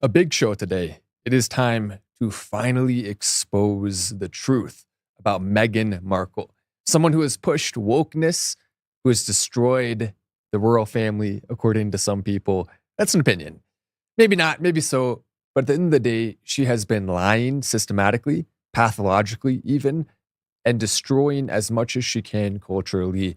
A big show today. It is time to finally expose the truth about Meghan Markle, someone who has pushed wokeness, who has destroyed the royal family, according to some people. That's an opinion. Maybe not, maybe so. But at the end of the day, she has been lying systematically, pathologically even, and destroying as much as she can culturally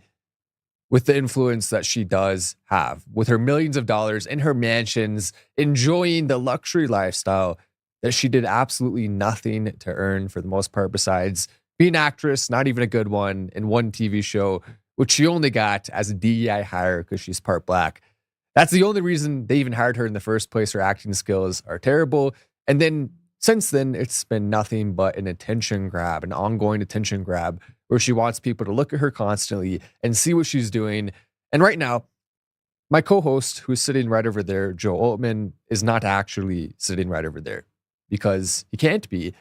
with the influence that she does have, with her millions of dollars in her mansions, enjoying the luxury lifestyle that she did absolutely nothing to earn for the most part, besides being an actress, not even a good one, in one TV show, which she only got as a DEI hire because she's part black. That's the only reason they even hired her in the first place. Her acting skills are terrible. And then since then, it's been nothing but an attention grab, an ongoing attention grab, where she wants people to look at her constantly and see what she's doing. And right now, my co-host, who's sitting right over there, Joe Altman, is not actually sitting right over there because he can't be,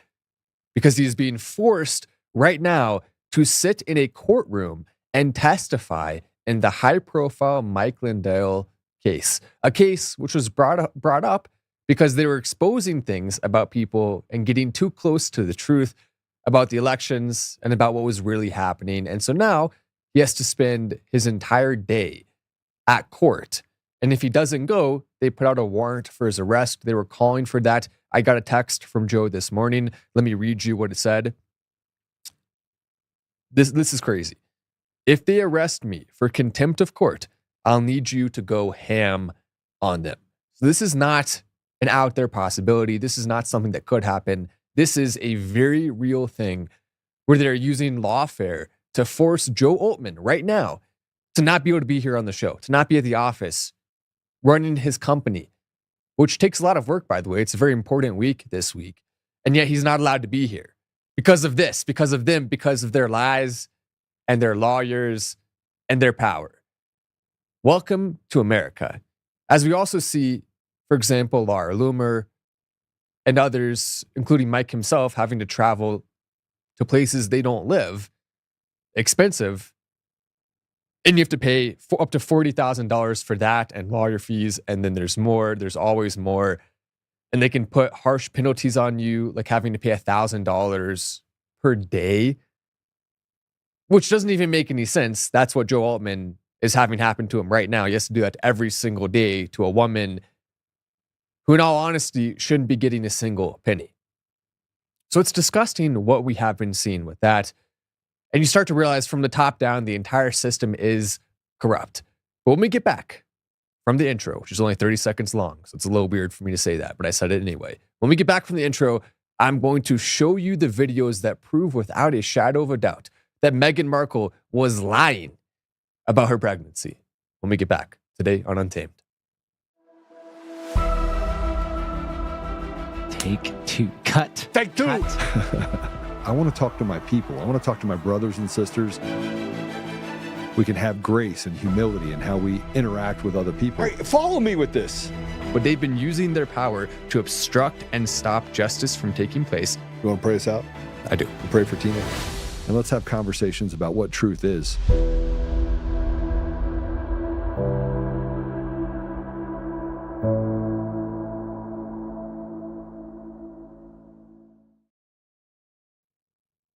because he's being forced right now to sit in a courtroom and testify in the high-profile Mike Lindell case, a case which was brought up because they were exposing things about people and getting too close to the truth about the elections and about what was really happening. And so now he has to spend his entire day at court. And if he doesn't go, they put out a warrant for his arrest. They were calling for that. I got a text from Joe this morning. Let me read you what it said. This is crazy. If they arrest me for contempt of court, I'll need you to go ham on them. So this is not an out there possibility. This is not something that could happen. This is a very real thing where they're using lawfare to force Joe Altman right now to not be able to be here on the show, to not be at the office, running his company, which takes a lot of work, by the way. It's a very important week this week. And yet he's not allowed to be here because of this, because of them, because of their lies and their lawyers and their power. Welcome to America. As we also see, for example, Laura Loomer and others, including Mike himself, having to travel to places they don't live, expensive, and you have to pay up to $40,000 for that and lawyer fees, and then there's more, there's always more, and they can put harsh penalties on you, like having to pay $1,000 per day, which doesn't even make any sense. That's what Joe Altman is having happen to him right now. He has to do that every single day to a woman who, in all honesty, shouldn't be getting a single penny. So it's disgusting what we have been seeing with that. And you start to realize from the top down, the entire system is corrupt. But when we get back from the intro, which is only 30 seconds long, so it's a little weird for me to say that, but I said it anyway. When we get back from the intro, I'm going to show you the videos that prove without a shadow of a doubt that Meghan Markle was lying about her pregnancy. When we get back today on Untamed. Take two. Cut. Take two. I want to talk to my people. I want to talk to my brothers and sisters. We can have grace and humility in how we interact with other people. Right, follow me with this. But they've been using their power to obstruct and stop justice from taking place. You want to pray us out? I do. We'll pray for Tina. And let's have conversations about what truth is.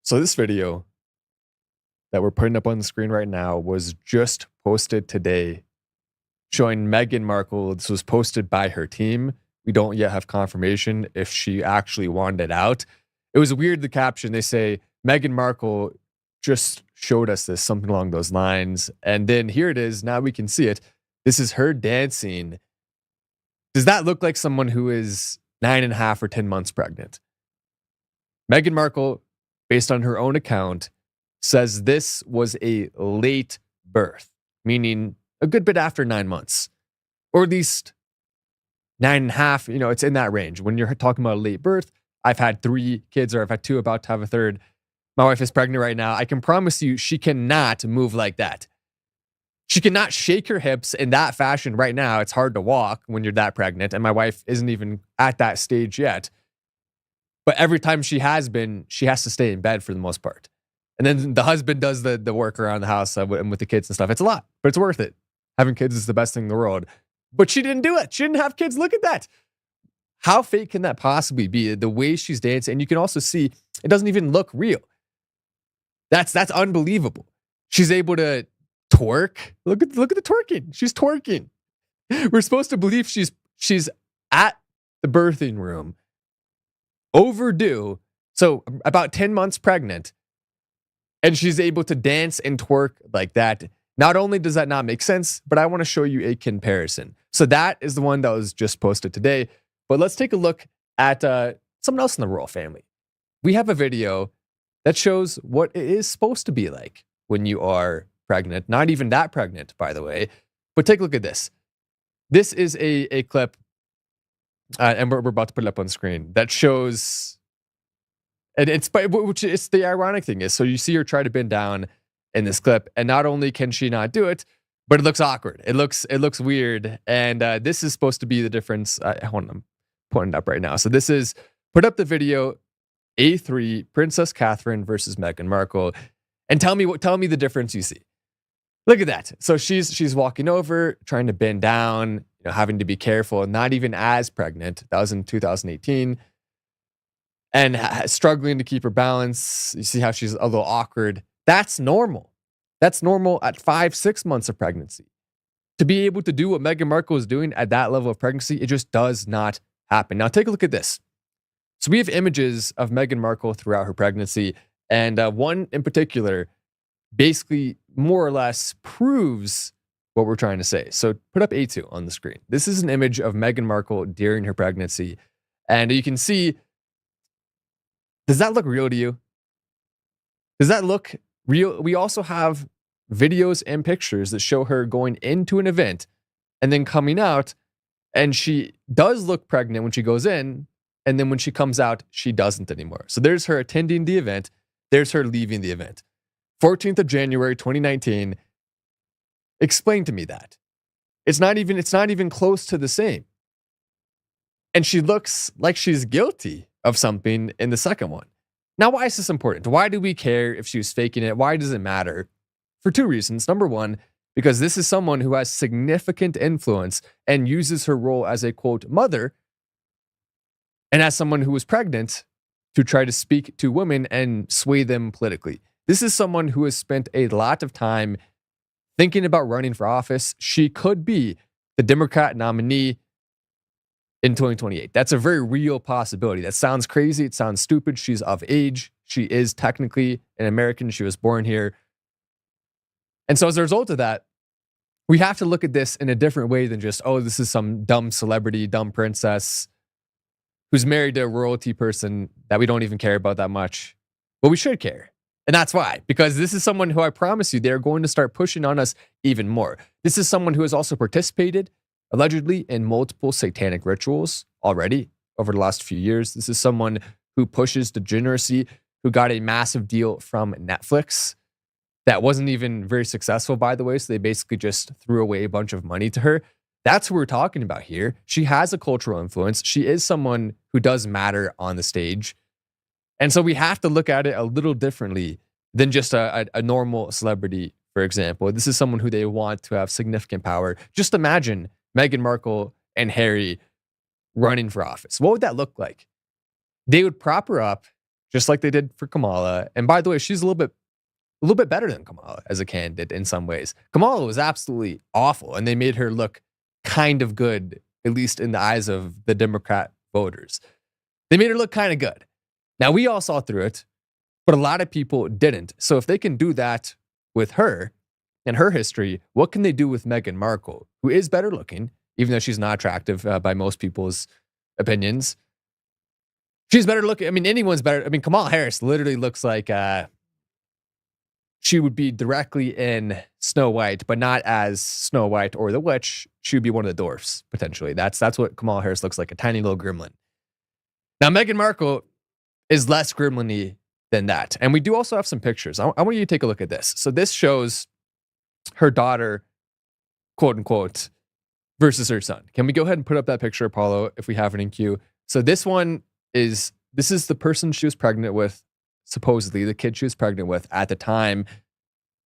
So this video that we're putting up on the screen right now was just posted today, showing Meghan Markle. This was posted by her team. We don't yet have confirmation if she actually wanted it out. It was weird, the caption. They say, Meghan Markle just showed us this, something along those lines. And then here it is. Now we can see it. This is her dancing. Does that look like someone who is 9.5 or 10 months pregnant? Meghan Markle, based on her own account, says this was a late birth, meaning a good bit after 9 months, or at least 9.5. It's in that range. When you're talking about a late birth, I've had 3 kids, or I've had 2, about to have a third. My wife is pregnant right now. I can promise you she cannot move like that. She cannot shake her hips in that fashion right now. It's hard to walk when you're that pregnant, and my wife isn't even at that stage yet. But every time she has been, she has to stay in bed for the most part. And then the husband does the work around the house and with the kids and stuff. It's a lot, but it's worth it. Having kids is the best thing in the world. But she didn't do it. She didn't have kids. Look at that. How fake can that possibly be? The way she's dancing, and you can also see it doesn't even look real. That's unbelievable. She's able to twerk. Look at the twerking. She's twerking. We're supposed to believe she's at the birthing room, overdue, so about 10 months pregnant, and she's able to dance and twerk like that. Not only does that not make sense, but I want to show you a comparison. So that is the one that was just posted today. But let's take a look at someone else in the royal family. We have a video that shows what it is supposed to be like when you are pregnant. Not even that pregnant, by the way. But take a look at this. This is a clip, and we're about to put it up on screen, that shows, and it's the ironic thing is, so you see her try to bend down in this clip, and not only can she not do it, but it looks awkward. It looks weird, and this is supposed to be the difference. I'm putting it up right now. So this is, put up the video, A3, Princess Catherine versus Meghan Markle, and tell me the difference you see. Look at that. So she's walking over, trying to bend down, having to be careful, not even as pregnant. That was in 2018. And struggling to keep her balance. You see how she's a little awkward. That's normal. That's normal at 5-6 months of pregnancy. To be able to do what Meghan Markle is doing at that level of pregnancy, it just does not happen. Now take a look at this. So we have images of Meghan Markle throughout her pregnancy, and one in particular basically more or less proves what we're trying to say. So put up A2 on the screen. This is an image of Meghan Markle during her pregnancy. And you can see, does that look real to you? Does that look real? We also have videos and pictures that show her going into an event and then coming out, and she does look pregnant when she goes in, and then when she comes out, she doesn't anymore. So there's her attending the event. There's her leaving the event. 14th of January, 2019. Explain to me that. It's not even close to the same. And she looks like she's guilty of something in the second one. Now, why is this important? Why do we care if she was faking it? Why does it matter? For two reasons. Number one, because this is someone who has significant influence and uses her role as a, quote, mother, and as someone who was pregnant to try to speak to women and sway them politically. This is someone who has spent a lot of time thinking about running for office. She could be the Democrat nominee in 2028. That's a very real possibility. That sounds crazy. It sounds stupid. She's of age. She is technically an American. She was born here. And so as a result of that, we have to look at this in a different way than just, oh, this is some dumb celebrity, dumb princess who's married to a royalty person that we don't even care about that much. But we should care. And that's why, because this is someone who I promise you, they're going to start pushing on us even more. This is someone who has also participated, allegedly, in multiple satanic rituals already over the last few years. This is someone who pushes degeneracy, who got a massive deal from Netflix that wasn't even very successful, by the way. So they basically just threw away a bunch of money to her. That's who we're talking about here. She has a cultural influence. She is someone who does matter on the stage. And so we have to look at it a little differently than just a normal celebrity, for example. This is someone who they want to have significant power. Just imagine Meghan Markle and Harry running for office. What would that look like? They would prop her up just like they did for Kamala. And by the way, she's a little bit better than Kamala as a candidate in some ways. Kamala was absolutely awful, and they made her look kind of good, at least in the eyes of the Democrat voters. They made her look kind of good. Now, we all saw through it, but a lot of people didn't. So if they can do that with her and her history, what can they do with Meghan Markle, who is better looking, even though she's not attractive by most people's opinions? She's better looking. I mean, anyone's better. I mean, Kamala Harris literally looks like she would be directly in Snow White, but not as Snow White or the witch. She would be one of the dwarfs, potentially. That's what Kamala Harris looks like, a tiny little gremlin. Now, Meghan Markle is less gremlin-y than that. And we do also have some pictures. I want you to take a look at this. So this shows her daughter, quote unquote, versus her son. Can we go ahead and put up that picture, Apollo, if we have it in queue? So this is the person she was pregnant with, supposedly the kid she was pregnant with at the time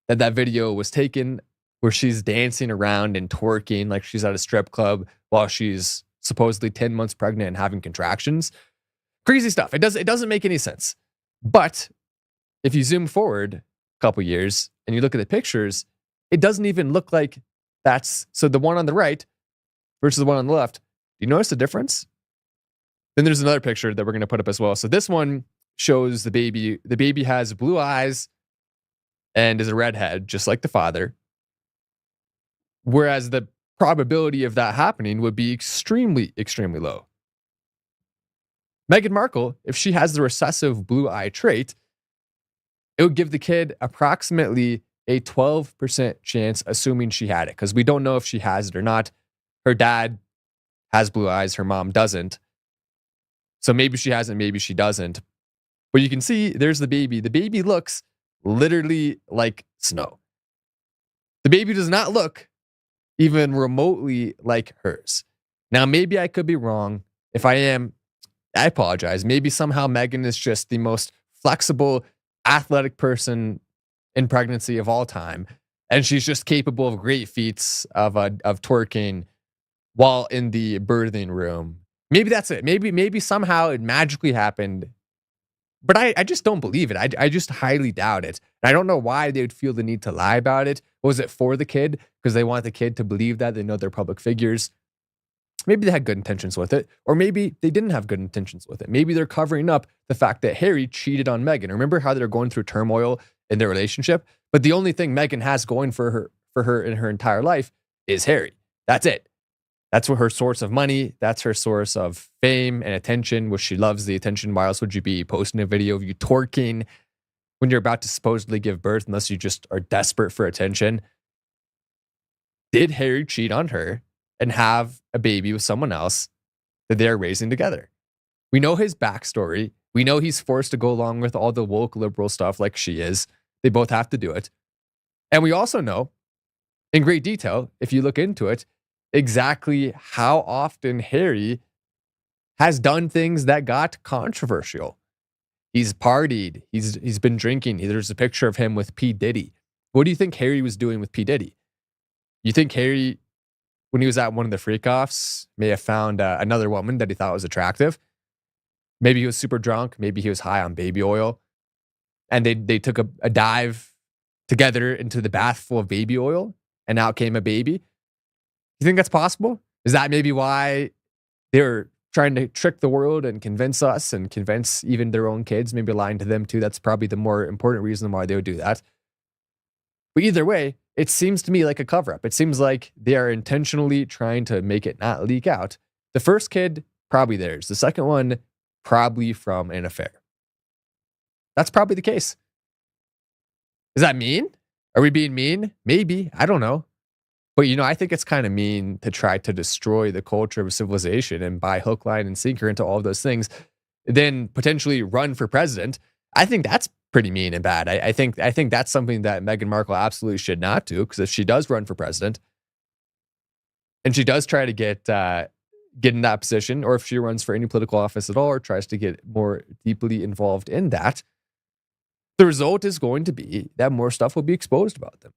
that video was taken, where she's dancing around and twerking like she's at a strip club while she's supposedly 10 months pregnant and having contractions. Crazy stuff. It doesn't make any sense. But if you zoom forward a couple years and you look at the pictures, it doesn't even look like that's, so the one on the right versus the one on the left, do you notice the difference? Then there's another picture that we're going to put up as well. So this one shows the baby. The baby has blue eyes and is a redhead, just like the father. Whereas the probability of that happening would be extremely, extremely low. Meghan Markle, if she has the recessive blue eye trait, it would give the kid approximately a 12% chance, assuming she had it, because we don't know if she has it or not. Her dad has blue eyes, her mom doesn't. So maybe she has it, maybe she doesn't. But you can see there's the baby. The baby looks literally like snow. The baby does not look even remotely like hers. Now, maybe I could be wrong. If I am, I apologize. Maybe somehow Meghan is just the most flexible, athletic person in pregnancy of all time. And she's just capable of great feats of twerking while in the birthing room. Maybe that's it. Maybe somehow it magically happened. But I just don't believe it. I just highly doubt it. And I don't know why they would feel the need to lie about it. Was it for the kid? Because they want the kid to believe that. They know they're public figures. Maybe they had good intentions with it. Or maybe they didn't have good intentions with it. Maybe they're covering up the fact that Harry cheated on Meghan. Remember how they're going through turmoil in their relationship? But the only thing Meghan has going for her in her entire life is Harry. That's it. That's what her source of money. That's her source of fame and attention, which she loves the attention. Why else would you be posting a video of you twerking when you're about to supposedly give birth, unless you just are desperate for attention? Did Harry cheat on her and have a baby with someone else that they're raising together? We know his backstory. We know he's forced to go along with all the woke liberal stuff like she is. They both have to do it. And we also know in great detail, if you look into it, exactly how often Harry has done things that got controversial. He's partied. He's been drinking. There's a picture of him with P. Diddy. What do you think Harry was doing with P. Diddy? You think Harry, when he was at one of the freak-offs, may have found another woman that he thought was attractive? Maybe he was super drunk. Maybe he was high on baby oil. And they took a dive together into the bath full of baby oil, and out came a baby. You think that's possible? Is that maybe why they're trying to trick the world and convince us and convince even their own kids, maybe lying to them too? That's probably the more important reason why they would do that. But either way, it seems to me like a cover-up. It seems like they are intentionally trying to make it not leak out. The first kid, probably theirs. The second one, probably from an affair. That's probably the case. Is that mean? Are we being mean? Maybe. I don't know. But, I think it's kind of mean to try to destroy the culture of civilization and by hook, line, and sinker into all of those things, then potentially run for president. I think that's pretty mean and bad. I think that's something that Meghan Markle absolutely should not do, because if she does run for president and she does try to get in that position, or if she runs for any political office at all or tries to get more deeply involved in that, the result is going to be that more stuff will be exposed about them.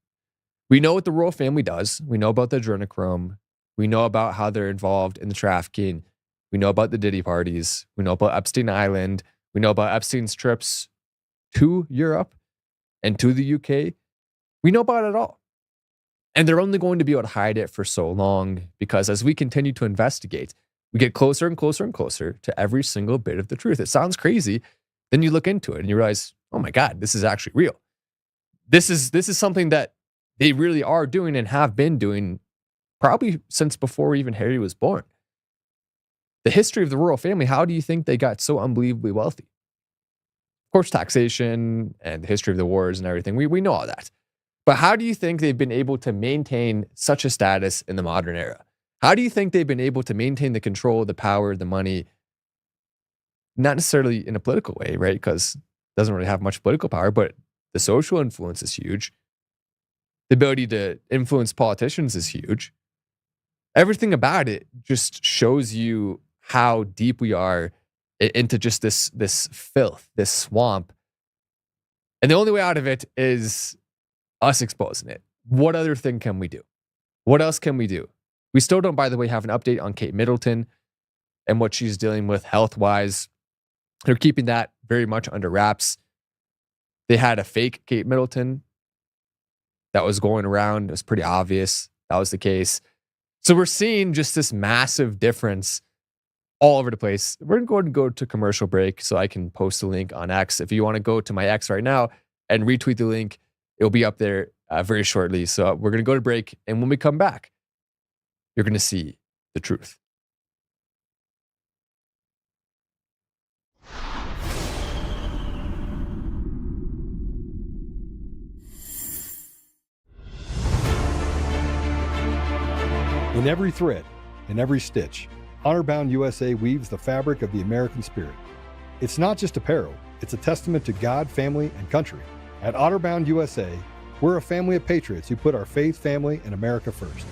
We know what the royal family does. We know about the adrenochrome. We know about how they're involved in the trafficking. We know about the Diddy parties. We know about Epstein Island. We know about Epstein's trips to Europe and to the UK. We know about it all. And they're only going to be able to hide it for so long, because as we continue to investigate, we get closer and closer and closer to every single bit of the truth. It sounds crazy. Then you look into it and you realize, oh my God, this is actually real. This is something that they really are doing and have been doing probably since before even Harry was born. The history of the royal family, how do you think they got so unbelievably wealthy? Of course, taxation and the history of the wars and everything. We know all that. But how do you think they've been able to maintain such a status in the modern era? How do you think they've been able to maintain the control, the power, the money? Not necessarily in a political way, right? Because it doesn't really have much political power, but the social influence is huge. The ability to influence politicians is huge. Everything about it just shows you how deep we are into just this filth, this swamp. And the only way out of it is us exposing it. What other thing can we do? What else can we do? We still don't, by the way, have an update on Kate Middleton. and what she's dealing with health-wise. They're keeping that very much under wraps. They had a fake Kate Middleton that was going around. It was pretty obvious that was the case. So we're seeing just this massive difference all over the place. We're going to go to commercial break so I can post a link on X. If you want to go to my X right now and retweet the link, it'll be up there very shortly. So we're going to go to break. And when we come back, you're going to see the truth. In every thread, in every stitch, Honor-Bound USA weaves the fabric of the American spirit. It's not just apparel, it's a testament to God, family, and country. At Honor-Bound USA, we're a family of patriots who put our faith, family, and America first.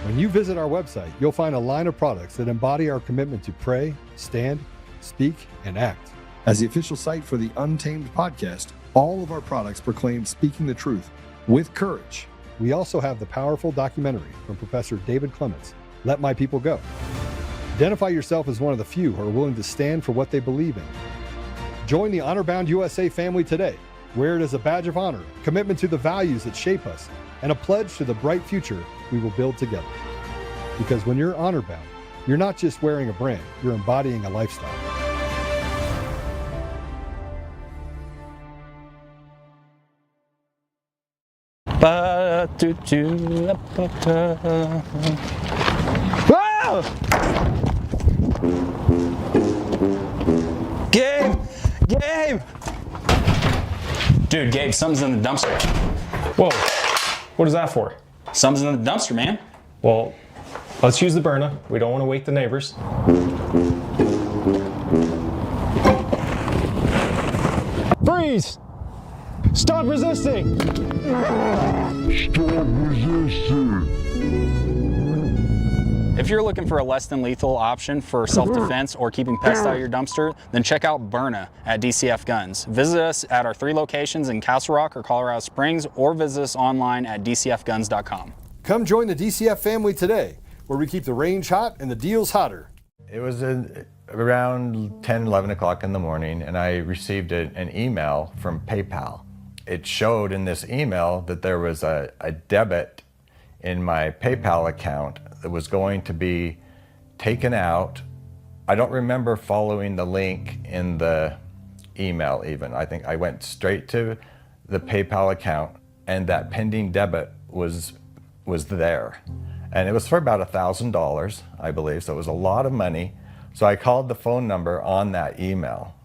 When you visit our website, you'll find a line of products that embody our commitment to pray, stand, speak, and act. As the official site for the Untamed podcast, all of our products proclaim speaking the truth with courage. We also have the powerful documentary from Professor David Clements, Let My People Go. Identify yourself as one of the few who are willing to stand for what they believe in. Join the Honor-Bound USA family today. Wear it as a badge of honor, commitment to the values that shape us, and a pledge to the bright future we will build together. Because when you're honor-bound, you're not just wearing a brand, you're embodying a lifestyle. Gabe! Dude, Gabe, something's in the dumpster. Whoa, what is that for? Something's in the dumpster, man. Well, let's use the burner. We don't want to wake the neighbors. Freeze! Stop resisting! Stop resisting! If you're looking for a less than lethal option for self-defense or keeping pests out of your dumpster, then check out Byrna at DCF Guns. Visit us at our 3 locations in Castle Rock or Colorado Springs, or visit us online at dcfguns.com. Come join the DCF family today, where we keep the range hot and the deals hotter. It was around 10, 11 o'clock in the morning, and I received an email from PayPal. It showed in this email that there was a debit in my PayPal account that was going to be taken out. I don't remember following the link in the email even. I think I went straight to the PayPal account, and that pending debit was there. And it was for about $1,000, I believe, so it was a lot of money. So I called the phone number on that email.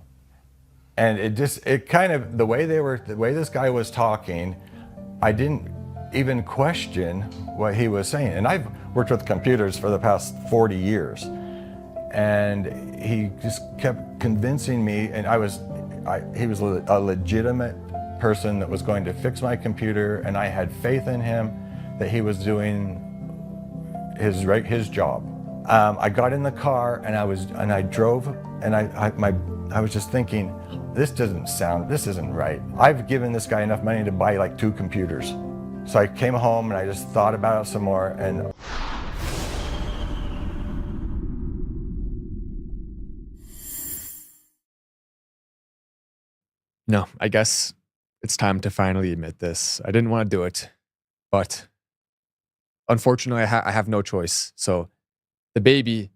And it kind of, the way this guy was talking, I didn't even question what he was saying. And I've worked with computers for the past 40 years. And he just kept convincing me, and he was a legitimate person that was going to fix my computer, and I had faith in him that he was doing his job. I got in the car and I drove, and I was just thinking, this isn't right. I've given this guy enough money to buy like 2 computers. So I came home and I just thought about it some more, and No, I guess it's time to finally admit this. I didn't want to do it, but unfortunately, I have no choice. So the baby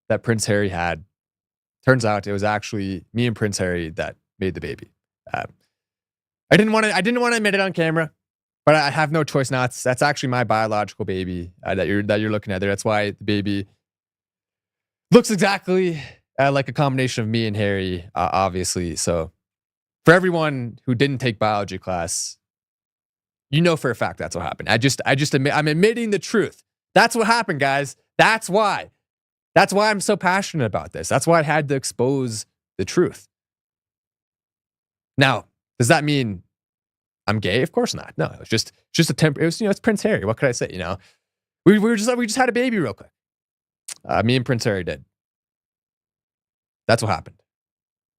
that Prince Harry had, turns out it was actually me and Prince Harry that made the baby. I didn't want to admit it on camera, but I have no choice now. That's actually my biological baby that you're looking at there. That's why the baby looks exactly like a combination of me and Harry, obviously. So for everyone who didn't take biology class, you know for a fact that's what happened. I'm admitting the truth. That's what happened, guys. That's why I'm so passionate about this. That's why I had to expose the truth. Now, does that mean I'm gay? Of course not. No, it's just a temp. It was, it's Prince Harry. What could I say? We just had a baby real quick. Me and Prince Harry did. That's what happened.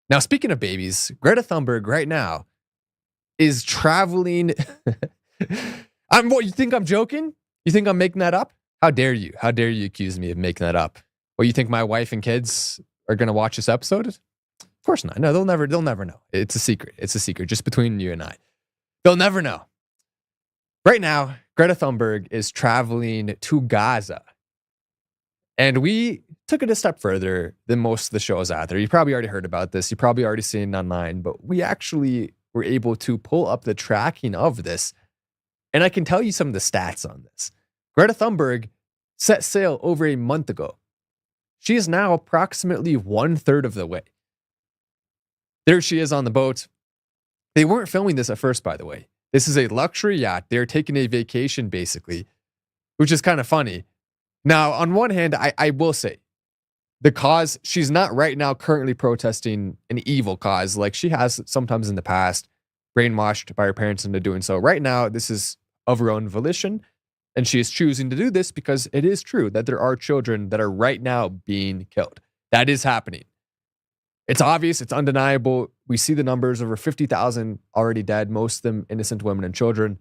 Now, speaking of babies, Greta Thunberg right now is traveling. What, you think I'm joking? You think I'm making that up? How dare you? How dare you accuse me of making that up? Well, you think my wife and kids are going to watch this episode? Of course not. No, they'll never know. It's a secret. It's a secret just between you and I. They'll never know. Right now, Greta Thunberg is traveling to Gaza. And we took it a step further than most of the shows out there. You probably already heard about this. You probably already seen it online, but we actually were able to pull up the tracking of this. And I can tell you some of the stats on this. Greta Thunberg set sail over a month ago. She is now approximately 1/3 of the way. There she is on the boat. They weren't filming this at first, by the way. This is a luxury yacht. They're taking a vacation, basically, which is kind of funny. Now, on one hand, I will say, the cause, she's not right now currently protesting an evil cause like she has sometimes in the past, brainwashed by her parents into doing so. Right now, this is of her own volition, and she is choosing to do this because it is true that there are children that are right now being killed. That is happening. It's obvious, it's undeniable. We see the numbers, over 50,000 already dead, most of them innocent women and children.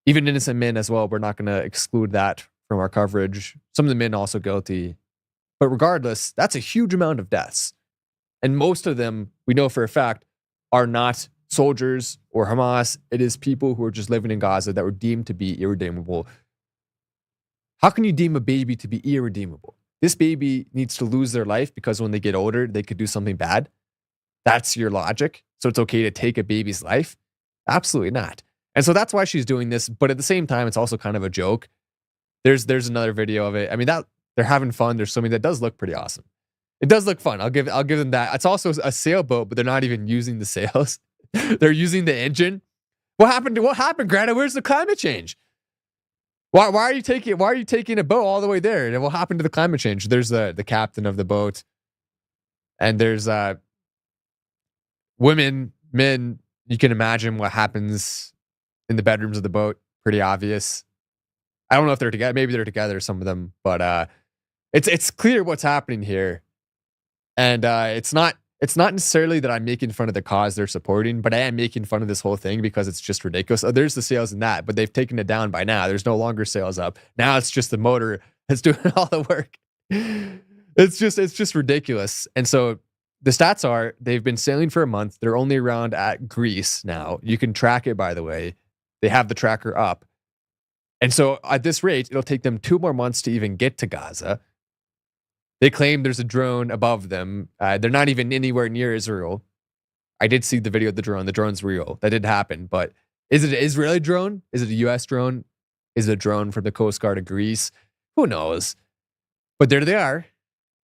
Even innocent men as well. We're not going to exclude that from our coverage. Some of the men also guilty. But regardless, that's a huge amount of deaths. And most of them, we know for a fact, are not soldiers or Hamas. It is people who are just living in Gaza that were deemed to be irredeemable. How can you deem a baby to be irredeemable? This baby needs to lose their life because when they get older, they could do something bad. That's your logic. So it's okay to take a baby's life? Absolutely not. And so that's why she's doing this. But at the same time, it's also kind of a joke. There's another video of it. I mean, that they're having fun. There's something that does look pretty awesome. It does look fun. I'll give them that. It's also a sailboat, but they're not even using the sails. They're using the engine. What happened, Greta? Where's the climate change? Why are you taking a boat all the way there? And what happened to the climate change? There's the captain of the boat. And there's women, men. You can imagine what happens in the bedrooms of the boat. Pretty obvious. I don't know if they're together. Maybe they're together, some of them. But it's clear what's happening here. And it's not necessarily that I'm making fun of the cause they're supporting, but I am making fun of this whole thing because it's just ridiculous. Oh, there's the sails in that, but they've taken it down by now. There's no longer sails up. Now it's just the motor that's doing all the work. It's just ridiculous. And so the stats are they've been sailing for a month. They're only around at Greece now. You can track it, by the way. They have the tracker up. And so at this rate, it'll take them 2 more months to even get to Gaza. They claim there's a drone above them. They're not even anywhere near Israel. I did see the video of the drone. The drone's real. That did happen. But is it an Israeli drone? Is it a U.S. drone? Is it a drone from the Coast Guard of Greece? Who knows? But there they are,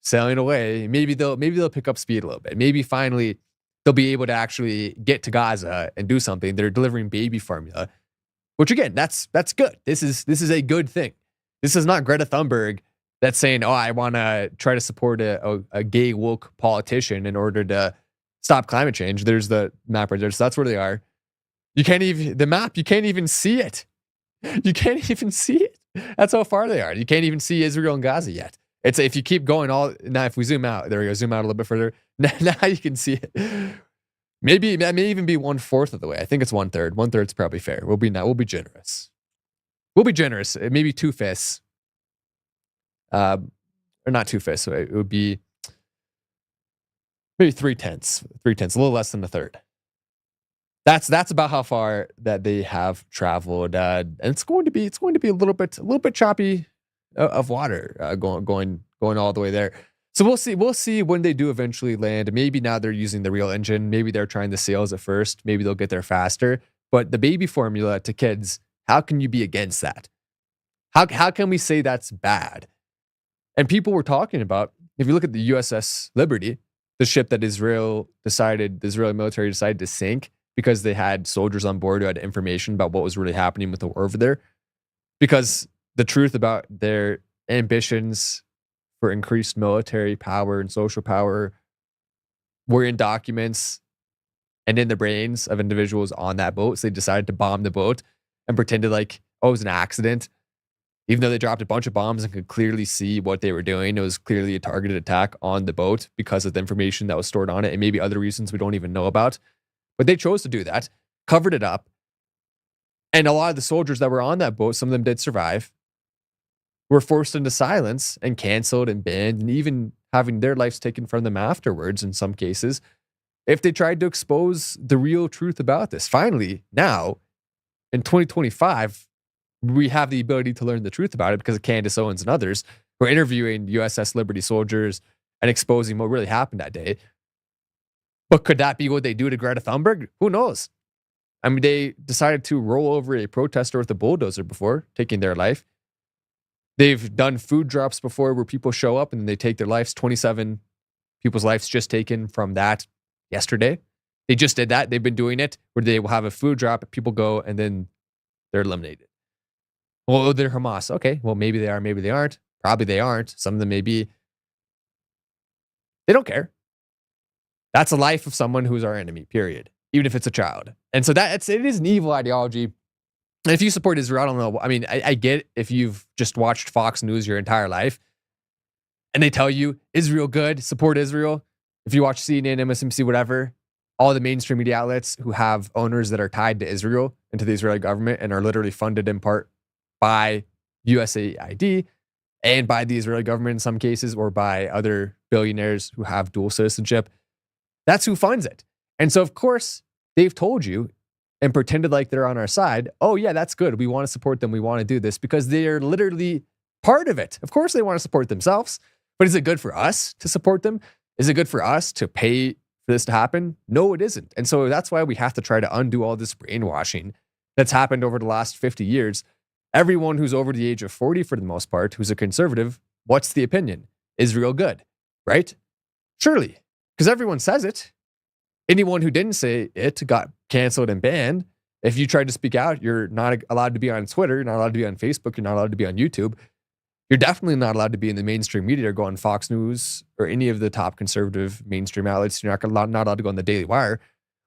sailing away. Maybe they'll pick up speed a little bit. Maybe finally they'll be able to actually get to Gaza and do something. They're delivering baby formula, which again, that's good. This is a good thing. This is not Greta Thunberg that's saying, oh, I want to try to support a gay woke politician in order to stop climate change. There's the map right there. So that's where they are. You can't even see it. You can't even see it. That's how far they are. You can't even see Israel and Gaza yet. It's if you keep going now, if we zoom out, there we go, zoom out a little bit further. Now you can see it. Maybe that may even be 1/4 of the way. I think it's 1/3. 1/3 is probably fair. We'll be generous. We'll be generous. Maybe 2/5. Or not 2/5. So it would be maybe 3/10. 3/10, a little less than 1/3. That's about how far that they have traveled. And it's going to be a little bit choppy of water going all the way there. So we'll see when they do eventually land. Maybe now they're using the real engine. Maybe they're trying the sails at first. Maybe they'll get there faster. But the baby formula to kids, how can you be against that? How can we say that's bad? And people were talking about, if you look at the USS Liberty, the ship that the Israeli military decided to sink because they had soldiers on board who had information about what was really happening with the war over there. Because the truth about their ambitions for increased military power and social power were in documents and in the brains of individuals on that boat. So they decided to bomb the boat and pretended like, oh, it was an accident. Even though they dropped a bunch of bombs and could clearly see what they were doing, it was clearly a targeted attack on the boat because of the information that was stored on it and maybe other reasons we don't even know about. But they chose to do that, covered it up. And a lot of the soldiers that were on that boat, some of them did survive, were forced into silence and canceled and banned and even having their lives taken from them afterwards in some cases if they tried to expose the real truth about this. Finally, now in 2025, we have the ability to learn the truth about it because of Candace Owens and others who are interviewing USS Liberty soldiers and exposing what really happened that day. But could that be what they do to Greta Thunberg? Who knows? I mean, they decided to roll over a protester with a bulldozer before, taking their life. They've done food drops before where people show up and then they take their lives. 27 people's lives just taken from that yesterday. They just did that. They've been doing it where they will have a food drop, people go, and then they're eliminated. Well, they're Hamas. Okay, well, maybe they are, maybe they aren't. Probably they aren't. Some of them may be. They don't care. That's a life of someone who's our enemy, period. Even if it's a child. And so it is an evil ideology. And if you support Israel, I don't know. I mean, I get if you've just watched Fox News your entire life and they tell you Israel good, support Israel. If you watch CNN, MSNBC, whatever, all the mainstream media outlets who have owners that are tied to Israel and to the Israeli government and are literally funded in part by USAID and by the Israeli government in some cases or by other billionaires who have dual citizenship, that's who funds it. And so, of course, they've told you and pretended like they're on our side. Oh, yeah, that's good. We want to support them. We want to do this because they're literally part of it. Of course, they want to support themselves. But is it good for us to support them? Is it good for us to pay for this to happen? No, it isn't. And so that's why we have to try to undo all this brainwashing that's happened over the last 50 years. Everyone who's over the age of 40, for the most part, who's a conservative, what's the opinion? Israel good, right? Surely, because everyone says it. Anyone who didn't say it got canceled and banned. If you tried to speak out, you're not allowed to be on Twitter, you're not allowed to be on Facebook, you're not allowed to be on YouTube. You're definitely not allowed to be in the mainstream media or go on Fox News or any of the top conservative mainstream outlets. You're not allowed to go on the Daily Wire.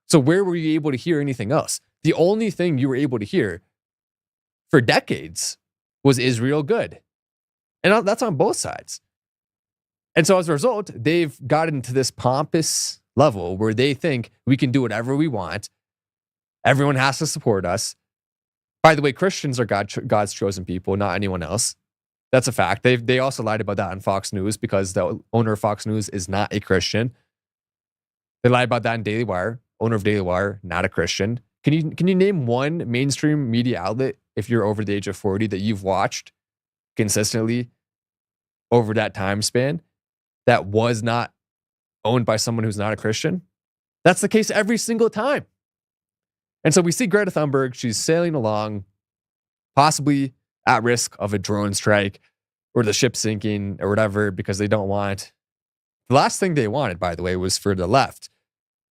So where were you able to hear anything else? The only thing you were able to hear for decades was Israel good. And that's on both sides. And so as a result, they've gotten to this pompous level where they think we can do whatever we want. Everyone has to support us. By the way, Christians are God's chosen people, not anyone else. That's a fact. They also lied about that on Fox News because the owner of Fox News is not a Christian. They lied about that in Daily Wire. Owner of Daily Wire, not a Christian. Can you name one mainstream media outlet if you're over the age of 40 that you've watched consistently over that time span that was not owned by someone who's not a Christian? That's the case every single time. And so we see Greta Thunberg, she's sailing along, possibly at risk of a drone strike or the ship sinking or whatever, because they don't want. The last thing they wanted, by the way, was for the left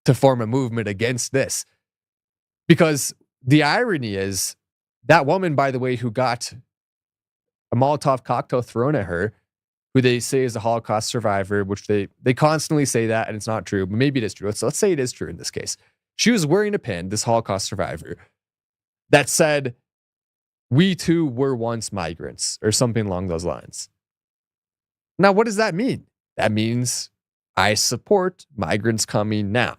to form a movement against this. Because the irony is that woman, by the way, who got a Molotov cocktail thrown at her, who they say is a Holocaust survivor, which they constantly say that, and it's not true, but maybe it is true. Let's say it is true in this case. She was wearing a pin, this Holocaust survivor, that said, "We too were once migrants," or something along those lines. Now, what does that mean? That means I support migrants coming now,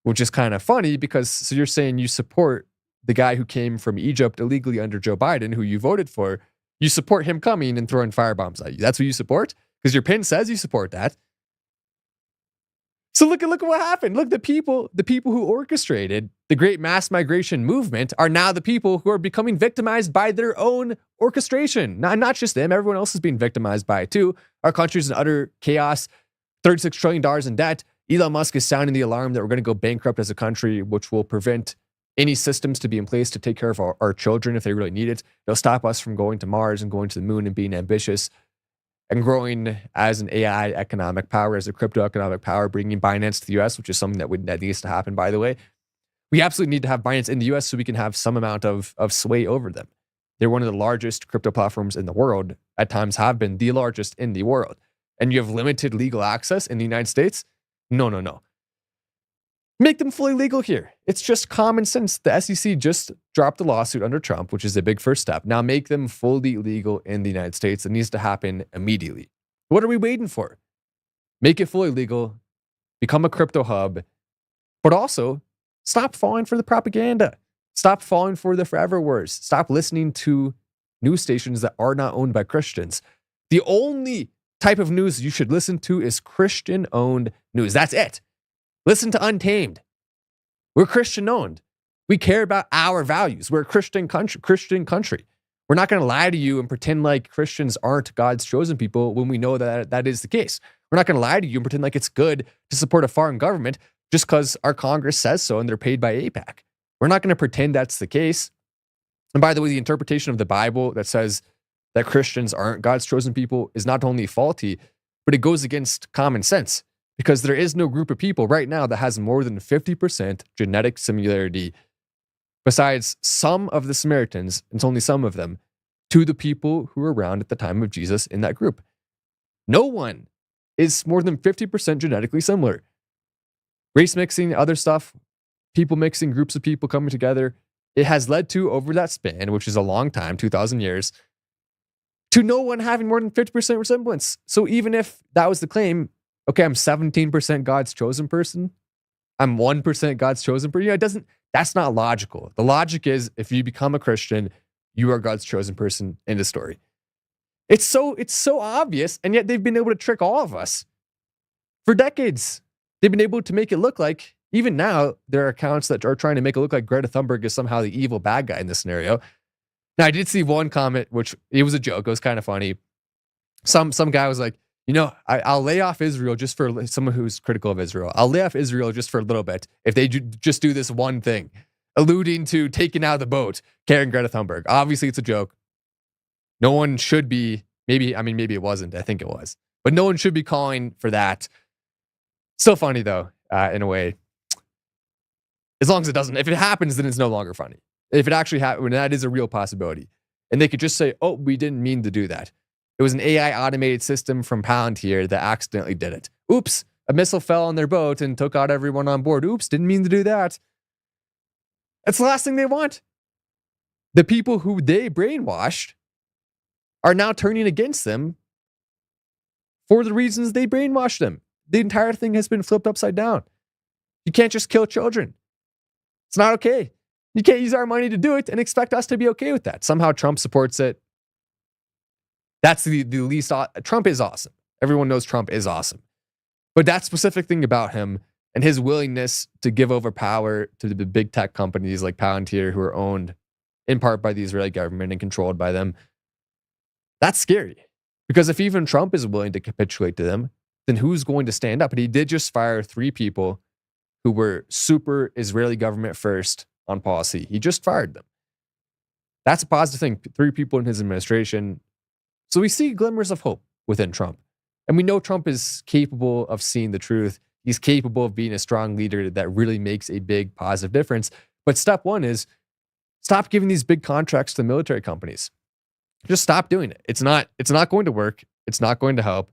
which is kind of funny because so you're saying you support the guy who came from Egypt illegally under Joe Biden, who you voted for. You support him coming and throwing firebombs at you. That's what you support? Because your pin says you support that. So look at what happened. Look, the people who orchestrated the great mass migration movement are now the people who are becoming victimized by their own orchestration. Not just them. Everyone else is being victimized by it too. Our country's in utter chaos. $36 trillion in debt. Elon Musk is sounding the alarm that we're going to go bankrupt as a country, which will prevent any systems to be in place to take care of our children if they really need it. It'll stop us from going to Mars and going to the moon and being ambitious and growing as an AI economic power, as a crypto economic power, bringing Binance to the US, which is something that needs to happen, by the way. We absolutely need to have Binance in the US so we can have some amount of sway over them. They're one of the largest crypto platforms in the world, at times have been the largest in the world. And you have limited legal access in the United States? No. Make them fully legal here. It's just common sense. The SEC just dropped a lawsuit under Trump, which is a big first step. Now make them fully legal in the United States. It needs to happen immediately. What are we waiting for? Make it fully legal, become a crypto hub, but also stop falling for the propaganda. Stop falling for the forever words. Stop listening to news stations that are not owned by Christians. The only type of news you should listen to is Christian-owned news. That's it. Listen to Untamed. We're Christian-owned. We care about our values. We're a Christian country. We're not going to lie to you and pretend like Christians aren't God's chosen people when we know that that is the case. We're not going to lie to you and pretend like it's good to support a foreign government just because our Congress says so and they're paid by AIPAC. We're not going to pretend that's the case. And by the way, the interpretation of the Bible that says that Christians aren't God's chosen people is not only faulty, but it goes against common sense, because there is no group of people right now that has more than 50% genetic similarity, besides some of the Samaritans, it's only some of them, to the people who were around at the time of Jesus in that group. No one is more than 50% genetically similar. Race mixing, other stuff, people mixing, groups of people coming together, it has led to, over that span, which is a long time, 2,000 years, to no one having more than 50% resemblance. So even if that was the claim, okay, I'm 17% God's chosen person, I'm 1% God's chosen person, that's not logical. The logic is, if you become a Christian, you are God's chosen person in the story. It's so obvious, and yet they've been able to trick all of us for decades. They've been able to make it look like, even now, there are accounts that are trying to make it look like Greta Thunberg is somehow the evil bad guy in this scenario. Now, I did see one comment, which it was a joke. It was kind of funny. Some guy was like, I'll lay off Israel just for someone who's critical of Israel. I'll lay off Israel just for a little bit if they just do this one thing, alluding to taking out of the boat, carrying Greta Thunberg. Obviously, it's a joke. No one should be, maybe it wasn't. I think it was. But no one should be calling for that. Still funny, though, in a way. As long as it doesn't. If it happens, then it's no longer funny. If it actually happens, that is a real possibility. And they could just say, oh, we didn't mean to do that. It was an AI automated system from Palantir that accidentally did it. Oops, a missile fell on their boat and took out everyone on board. Oops, didn't mean to do that. That's the last thing they want. The people who they brainwashed are now turning against them for the reasons they brainwashed them. The entire thing has been flipped upside down. You can't just kill children. It's not okay. You can't use our money to do it and expect us to be okay with that. Somehow Trump supports it. That's the least. Trump is awesome. Everyone knows Trump is awesome. But that specific thing about him and his willingness to give over power to the big tech companies like Palantir, who are owned in part by the Israeli government and controlled by them, that's scary. Because if even Trump is willing to capitulate to them, then who's going to stand up? And he did just fire 3 people who were super Israeli government first on policy. He just fired them. That's a positive thing. 3 people in his administration. So we see glimmers of hope within Trump. And we know Trump is capable of seeing the truth. He's capable of being a strong leader that really makes a big positive difference. But step 1 is stop giving these big contracts to military companies. Just stop doing it. It's not going to work. It's not going to help.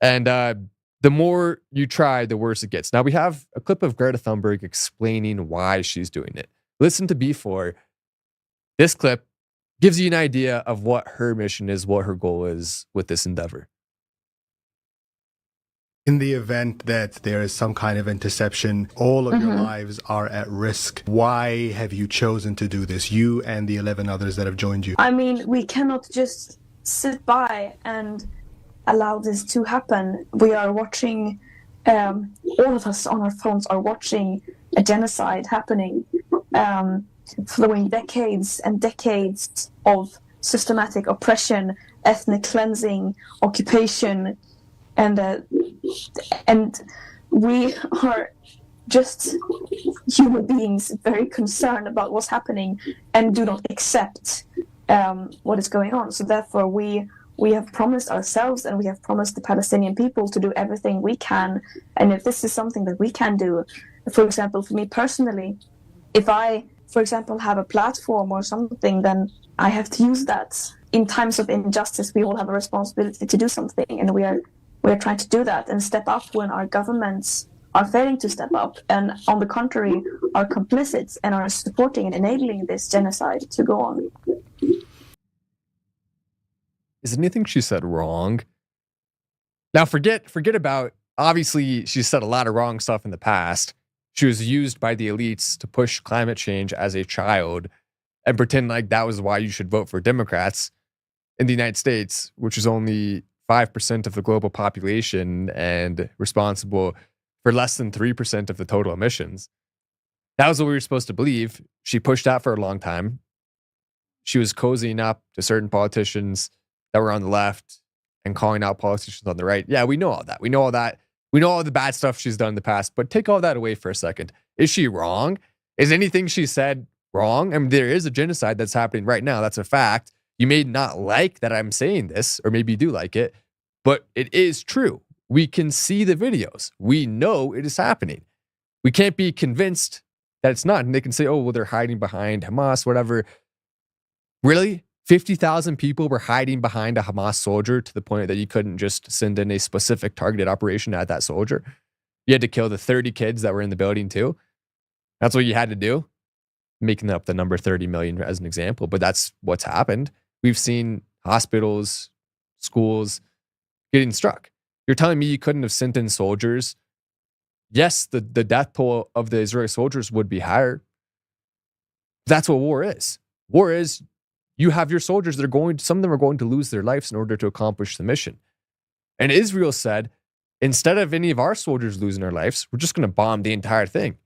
And the more you try, the worse it gets. Now we have a clip of Greta Thunberg explaining why she's doing it. Listen to B4. This clip gives you an idea of what her mission is, what her goal is with this endeavor. In the event that there is some kind of interception, all of your lives are at risk. Why have you chosen to do this, you and the 11 others that have joined you? I mean, we cannot just sit by and allow this to happen. We are watching, all of us on our phones are watching a genocide happening, following decades and decades of systematic oppression, ethnic cleansing, occupation, and we are just human beings very concerned about what's happening and do not accept what is going on. So therefore we have promised ourselves and we have promised the Palestinian people to do everything we can. And if this is something that we can do, for example, for me personally, if I, for example, have a platform or something, then I have to use that. In times of injustice, we all have a responsibility to do something, and we are trying to do that and step up when our governments are failing to step up and, on the contrary, are complicit and are supporting and enabling this genocide to go on. Is anything she said wrong? Now, forget about, obviously, she said a lot of wrong stuff in the past. She was used by the elites to push climate change as a child. and pretend like that was why you should vote for Democrats in the United States, which is only 5% of the global population and responsible for less than 3% of the total emissions. That was what we were supposed to believe. She pushed that for a long time. She was cozying up to certain politicians that were on the left and calling out politicians on the right. Yeah, we know all that. We know all that. We know all the bad stuff she's done in the past, but take all that away for a second. Is she wrong? Is anything she said wrong? I mean, there is a genocide that's happening right now. That's a fact. You may not like that I'm saying this, or maybe you do like it, but it is true. We can see the videos. We know it is happening. We can't be convinced that it's not. And they can say, oh, well, they're hiding behind Hamas, whatever. Really? 50,000 people were hiding behind a Hamas soldier to the point that you couldn't just send in a specific targeted operation at that soldier. You had to kill the 30 kids that were in the building too. That's what you had to do. Making up the number 30 million as an example, but that's what's happened. We've seen hospitals, schools getting struck. You're telling me you couldn't have sent in soldiers? Yes, the death toll of the Israeli soldiers would be higher. That's what war is. War is you have your soldiers that are going, some of them are going to lose their lives in order to accomplish the mission. And Israel said, instead of any of our soldiers losing their lives, we're just going to bomb the entire thing.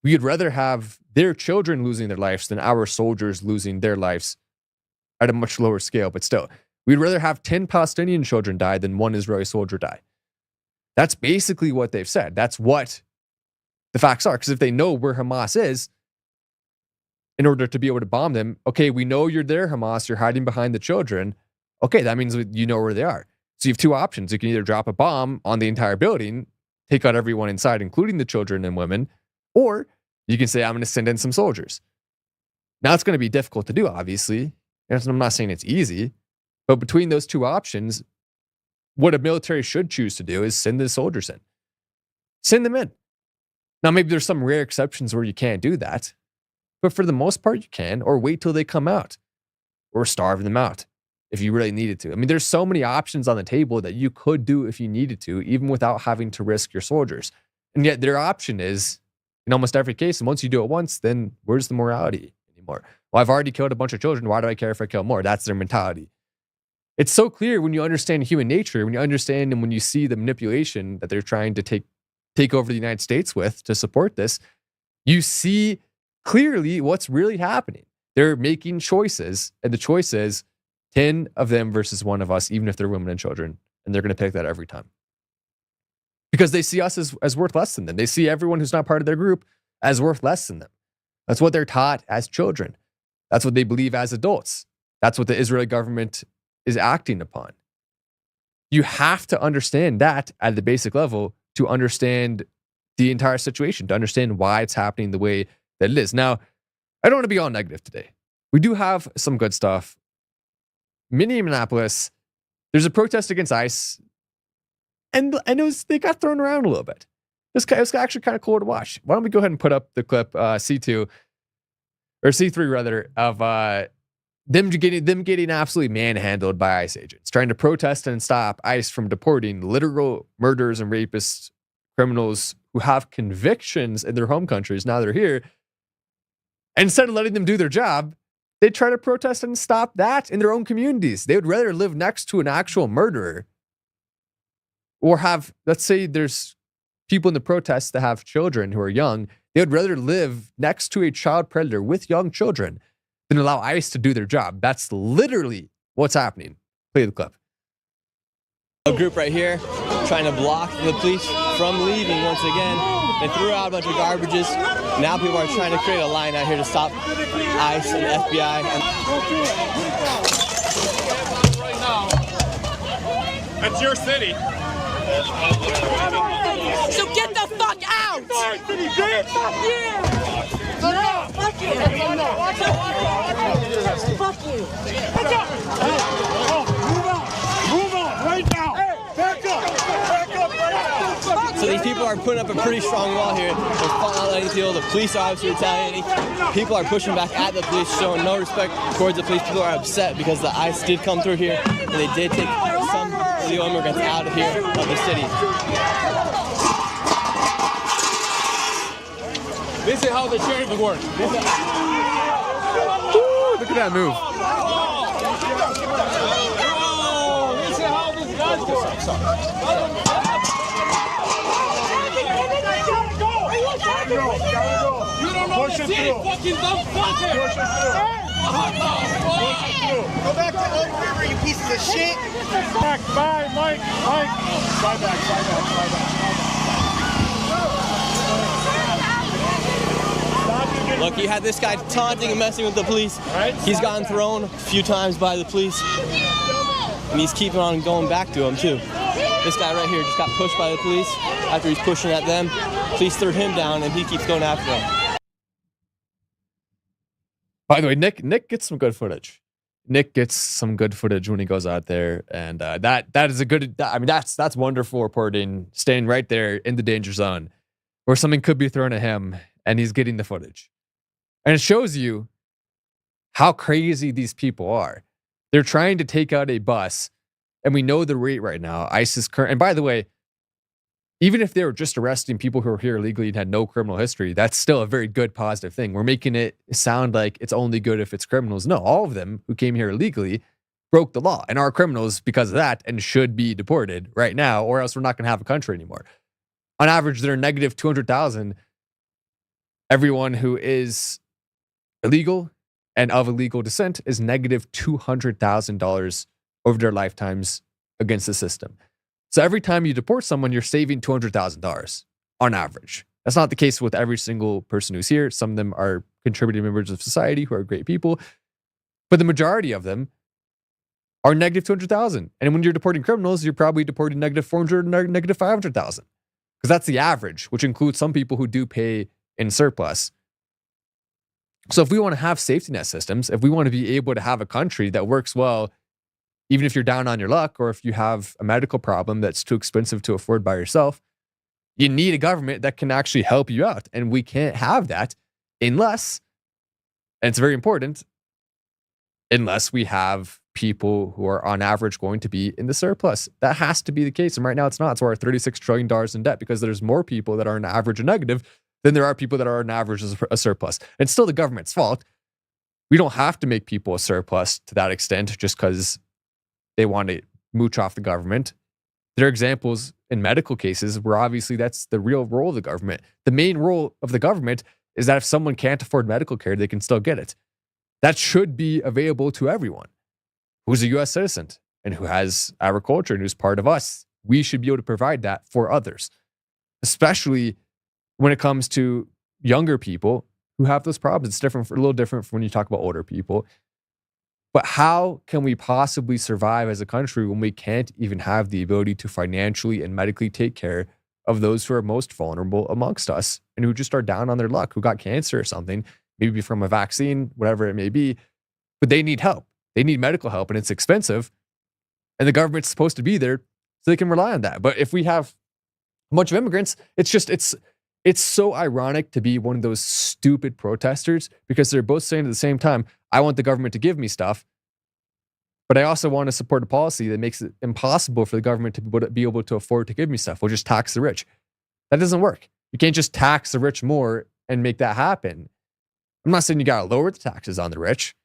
We'd rather have their children losing their lives than our soldiers losing their lives at a much lower scale. But still, we'd rather have 10 Palestinian children die than one Israeli soldier die. That's basically what they've said. That's what the facts are. Because if they know where Hamas is, in order to be able to bomb them, okay, we know you're there, Hamas, you're hiding behind the children. Okay, that means you know where they are. So you have two options. You can either drop a bomb on the entire building, take out everyone inside, including the children and women, or you can say, I'm going to send in some soldiers. Now, it's going to be difficult to do, obviously. And I'm not saying it's easy, but between those two options, what a military should choose to do is send the soldiers in. Send them in. Now, maybe there's some rare exceptions where you can't do that, but for the most part, you can, or wait till they come out, or starve them out if you really needed to. I mean, there's so many options on the table that you could do if you needed to, even without having to risk your soldiers. And yet their option is, in almost every case, and once you do it once, then where's the morality anymore? Well, I've already killed a bunch of children. Why do I care if I kill more? That's their mentality. It's so clear when you understand human nature, when you understand and when you see the manipulation that they're trying to take over the United States with to support this, you see clearly what's really happening. They're making choices, and the choice is 10 of them versus one of us, even if they're women and children. And they're going to pick that every time. Because they see us as worth less than them. They see everyone who's not part of their group as worth less than them. That's what they're taught as children. That's what they believe as adults. That's what the Israeli government is acting upon. You have to understand that at the basic level to understand the entire situation, to understand why it's happening the way that it is. Now, I don't want to be all negative today. We do have some good stuff. Minneapolis, there's a protest against ICE, and they got thrown around a little bit. It was actually kind of cool to watch. Why don't we go ahead and put up the clip C3 rather of them getting absolutely manhandled by ICE agents, trying to protest and stop ICE from deporting literal murderers and rapists, criminals who have convictions in their home countries. Now they're here. And instead of letting them do their job, they try to protest and stop that in their own communities. They would rather live next to an actual murderer or have, let's say there's people in the protests that have children who are young. They would rather live next to a child predator with young children than allow ICE to do their job. That's literally what's happening. Play the clip. A group right here trying to block the police from leaving once again. They threw out a bunch of garbages. Now people are trying to create a line out here to stop ICE and FBI. That's your city. So get the fuck out! Fuck you! Fuck you! Fuck you! Move on right now! Back up! So these people are putting up a pretty strong wall here. They're not letting people. The police are obviously retaliating. People are pushing back at the police, showing no respect towards the police. People are upset because the ICE did come through here and they did take some illegal immigrants out of here, of the city. This is how the sheriff works. Look at that move. Push it through. Fucking dumb fucker. Push it through. Go back to Oak River, you pieces of shit. Back, bye, Mike. Mike. Slide back, slide back, slide back. Look, you had this guy taunting and messing with the police. He's gotten thrown a few times by the police. And he's keeping on going back to him, too. This guy right here just got pushed by the police. After he's pushing at them, police threw him down, and he keeps going after them. By the way, Nick gets some good footage. Nick gets some good footage when he goes out there, and that is a good. I mean, that's wonderful reporting. Staying right there in the danger zone, where something could be thrown at him, and he's getting the footage, and it shows you how crazy these people are. They're trying to take out a bus, and we know the rate right now. ISIS current, and by the way, even if they were just arresting people who are here illegally and had no criminal history, that's still a very good, positive thing. We're making it sound like it's only good if it's criminals. No, all of them who came here illegally broke the law and are criminals because of that and should be deported right now, or else we're not going to have a country anymore. On average, there are negative 200,000. Everyone who is illegal and of illegal descent is negative $200,000 over their lifetimes against the system. So every time you deport someone, you're saving $200,000 on average. That's not the case with every single person who's here. Some of them are contributing members of society who are great people, but the majority of them are negative 200,000. And when you're deporting criminals, you're probably deporting negative 400, negative 500,000, because that's the average, which includes some people who do pay in surplus. So if we want to have safety net systems, if we want to be able to have a country that works well, even if you're down on your luck, or if you have a medical problem that's too expensive to afford by yourself, you need a government that can actually help you out. And we can't have that unless, and it's very important, unless we have people who are on average going to be in the surplus. That has to be the case. And right now it's not. So we're $36 trillion in debt because there's more people that are on average a negative than there are people that are on average as a surplus. And it's still the government's fault. We don't have to make people a surplus to that extent just because they want to mooch off the government. There are examples in medical cases where obviously that's the real role of the government. The main role of the government is that if someone can't afford medical care, they can still get it. That should be available to everyone who's a U.S. citizen and who has agriculture and who's part of us. We should be able to provide that for others, especially when it comes to younger people who have those problems. It's different, a little different from when you talk about older people. But how can we possibly survive as a country when we can't even have the ability to financially and medically take care of those who are most vulnerable amongst us and who just are down on their luck, who got cancer or something, maybe from a vaccine, whatever it may be, but they need help. They need medical help and it's expensive. And the government's supposed to be there so they can rely on that. But if we have a bunch of immigrants, it's so ironic to be one of those stupid protesters because they're both saying at the same time, I want the government to give me stuff, but I also want to support a policy that makes it impossible for the government to be able to afford to give me stuff. We'll just tax the rich. That doesn't work. You can't just tax the rich more and make that happen. I'm not saying you got to lower the taxes on the rich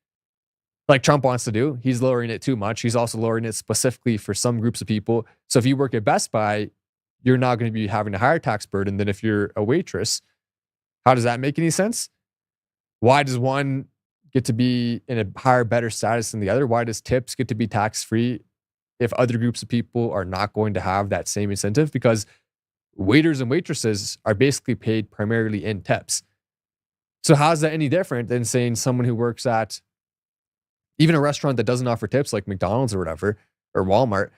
like Trump wants to do. He's lowering it too much. He's also lowering it specifically for some groups of people. So if you work at Best Buy, you're not going to be having a higher tax burden than if you're a waitress. How does that make any sense? Why does one get to be in a higher, better status than the other? Why does tips get to be tax-free if other groups of people are not going to have that same incentive? Because waiters and waitresses are basically paid primarily in tips. So how is that any different than saying someone who works at even a restaurant that doesn't offer tips like McDonald's or whatever, or Walmart?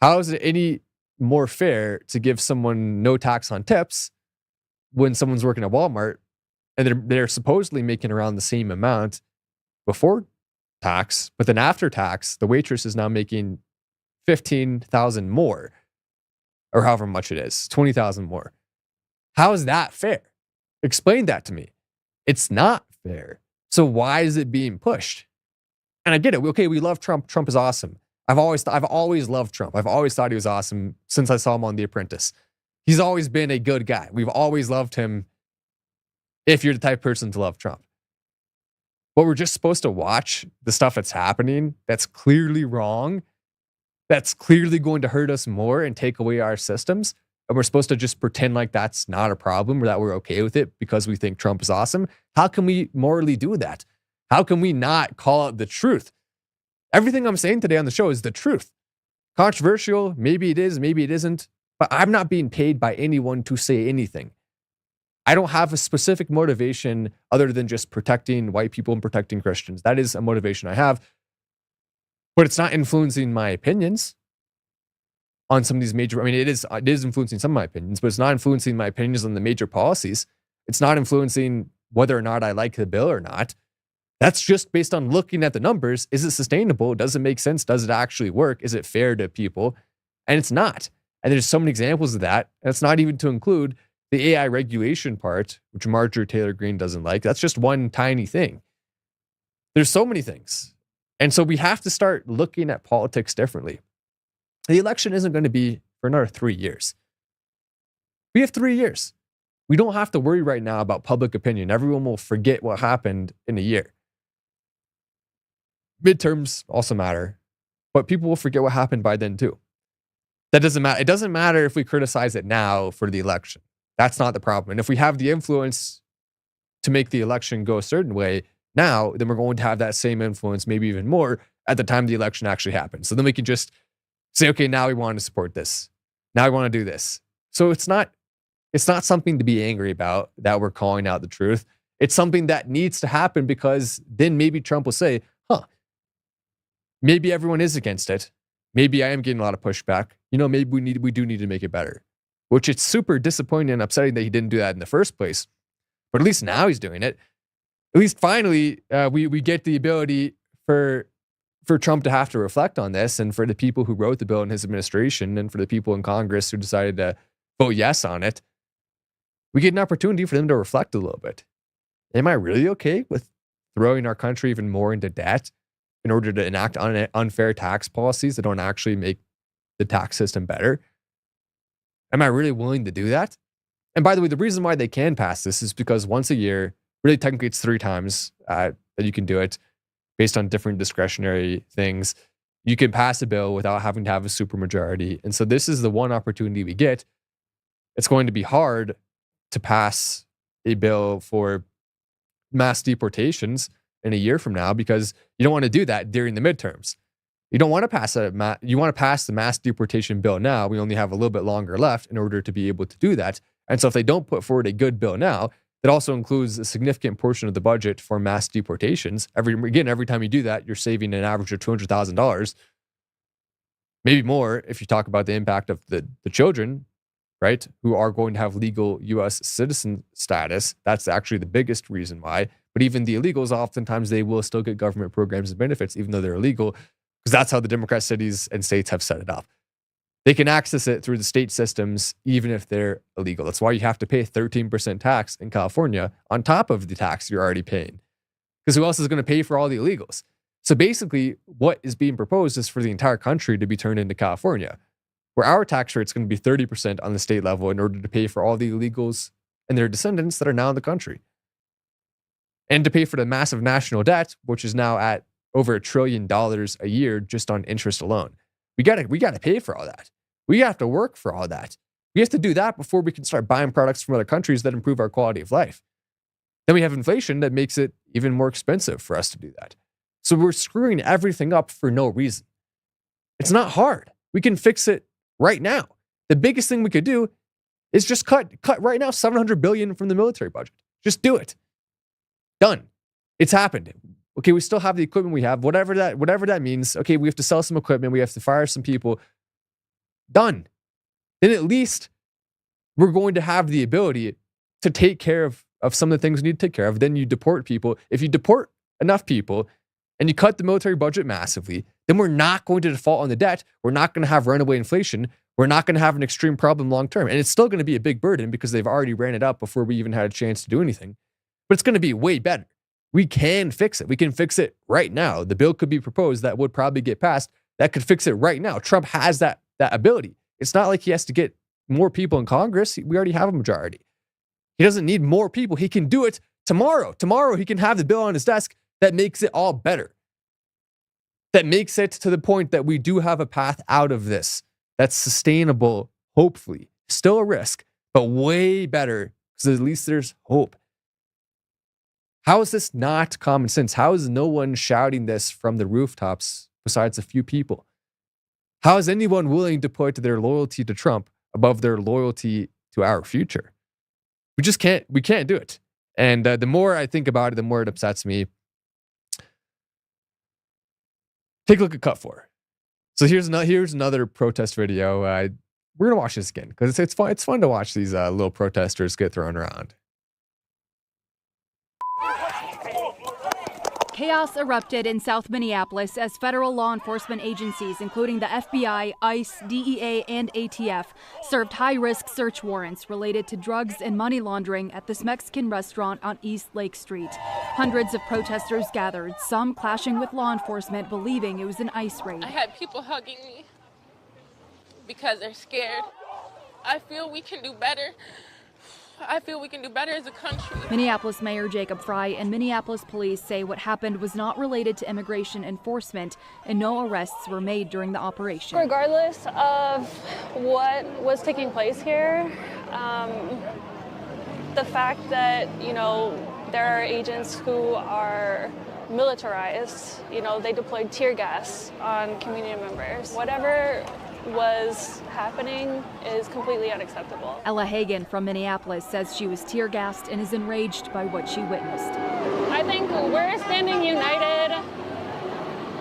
How is it any more fair to give someone no tax on tips when someone's working at Walmart and they're supposedly making around the same amount before tax, but then after tax, the waitress is now making $15,000 more, or however much it is, $20,000 more. How is that fair? Explain that to me. It's not fair. So why is it being pushed? And I get it. Okay, we love Trump. Trump is awesome. I've always loved Trump. I've always thought he was awesome since I saw him on The Apprentice. He's always been a good guy. We've always loved him if you're the type of person to love Trump. But we're just supposed to watch the stuff that's happening that's clearly wrong, that's clearly going to hurt us more and take away our systems. And we're supposed to just pretend like that's not a problem or that we're okay with it because we think Trump is awesome. How can we morally do that? How can we not call out the truth? Everything I'm saying today on the show is the truth. Controversial, maybe it is, maybe it isn't, but I'm not being paid by anyone to say anything. I don't have a specific motivation other than just protecting white people and protecting Christians. That is a motivation I have, but it's not influencing my opinions on some of these major, I mean, it is influencing some of my opinions, but it's not influencing my opinions on the major policies. It's not influencing whether or not I like the bill or not. That's just based on looking at the numbers. Is it sustainable? Does it make sense? Does it actually work? Is it fair to people? And it's not. And there's so many examples of that. And it's not even to include the AI regulation part, which Marjorie Taylor Greene doesn't like. That's just one tiny thing. There's so many things. And so we have to start looking at politics differently. The election isn't going to be for another 3 years. We have 3 years. We don't have to worry right now about public opinion. Everyone will forget what happened in a year. Midterms also matter, but people will forget what happened by then too. That doesn't matter. It doesn't matter if we criticize it now for the election. That's not the problem. And if we have the influence to make the election go a certain way now, then we're going to have that same influence, maybe even more, at the time the election actually happens. So then we can just say, okay, now we want to support this. Now we want to do this. So it's not something to be angry about that we're calling out the truth. It's something that needs to happen because then maybe Trump will say, maybe everyone is against it. Maybe I am getting a lot of pushback. Maybe we do need to make it better. Which it's super disappointing and upsetting that he didn't do that in the first place. But at least now he's doing it. At least finally, we get the ability for Trump to have to reflect on this, and for the people who wrote the bill in his administration and for the people in Congress who decided to vote yes on it, we get an opportunity for them to reflect a little bit. Am I really okay with throwing our country even more into debt in order to enact unfair tax policies that don't actually make the tax system better? Am I really willing to do that? And by the way, the reason why they can pass this is because once a year, really technically it's 3 times that you can do it based on different discretionary things. You can pass a bill without having to have a supermajority. And so this is the one opportunity we get. It's going to be hard to pass a bill for mass deportations in a year from now because you don't want to do that during the midterms. You don't want to pass you want to pass the mass deportation bill now. We only have a little bit longer left in order to be able to do that. And so if they don't put forward a good bill now, that also includes a significant portion of the budget for mass deportations. Every time you do that, you're saving an average of $200,000, maybe more if you talk about the impact of the children, right, who are going to have legal U.S. citizen status. That's actually the biggest reason why. But even the illegals, oftentimes they will still get government programs and benefits, even though they're illegal, because that's how the Democrat cities and states have set it up. They can access it through the state systems, even if they're illegal. That's why you have to pay 13% tax in California on top of the tax you're already paying. Because who else is going to pay for all the illegals? So basically, what is being proposed is for the entire country to be turned into California, where our tax rate is going to be 30% on the state level in order to pay for all the illegals and their descendants that are now in the country. And to pay for the massive national debt, which is now at over $1 trillion a year just on interest alone. We got to pay for all that. We have to work for all that. We have to do that before we can start buying products from other countries that improve our quality of life. Then we have inflation that makes it even more expensive for us to do that. So we're screwing everything up for no reason. It's not hard. We can fix it right now. The biggest thing we could do is just cut right now $700 billion from the military budget. Just do it. Done. It's happened. Okay, we still have the equipment we have, whatever that means. Okay, we have to sell some equipment. We have to fire some people. Done. Then at least we're going to have the ability to take care of some of the things we need to take care of. Then you deport people. If you deport enough people and you cut the military budget massively, then we're not going to default on the debt. We're not going to have runaway inflation. We're not going to have an extreme problem long term. And it's still going to be a big burden because they've already ran it up before we even had a chance to do anything. But it's going to be way better. We can fix it. We can fix it right now. The bill could be proposed that would probably get passed that could fix it right now. Trump has that ability. It's not like he has to get more people in Congress. We already have a majority. He doesn't need more people. He can do it tomorrow. Tomorrow he can have the bill on his desk that makes it all better. That makes it to the point that we do have a path out of this that's sustainable, hopefully. Still a risk, but way better because at least there's hope. How is this not common sense? How is no one shouting this from the rooftops besides a few people? How is anyone willing to put their loyalty to Trump above their loyalty to our future? We can't do it. And the more I think about it, the more it upsets me. Take a look at Cut 4. So here's another protest video. We're gonna watch this again because it's fun. It's fun to watch these little protesters get thrown around. Chaos erupted in South Minneapolis as federal law enforcement agencies, including the FBI, ICE, DEA, and ATF, served high-risk search warrants related to drugs and money laundering at this Mexican restaurant on East Lake Street. Hundreds of protesters gathered, some clashing with law enforcement, believing it was an ICE raid. I had people hugging me because they're scared. I feel we can do better. I feel we can do better as a country. Minneapolis Mayor Jacob Frey and Minneapolis police say what happened was not related to immigration enforcement and no arrests were made during the operation. Regardless of what was taking place here, the fact that, there are agents who are militarized, they deployed tear gas on community members. Whatever was happening is completely unacceptable. Ella Hagan from Minneapolis says she was tear gassed and is enraged by what she witnessed. I think we're standing united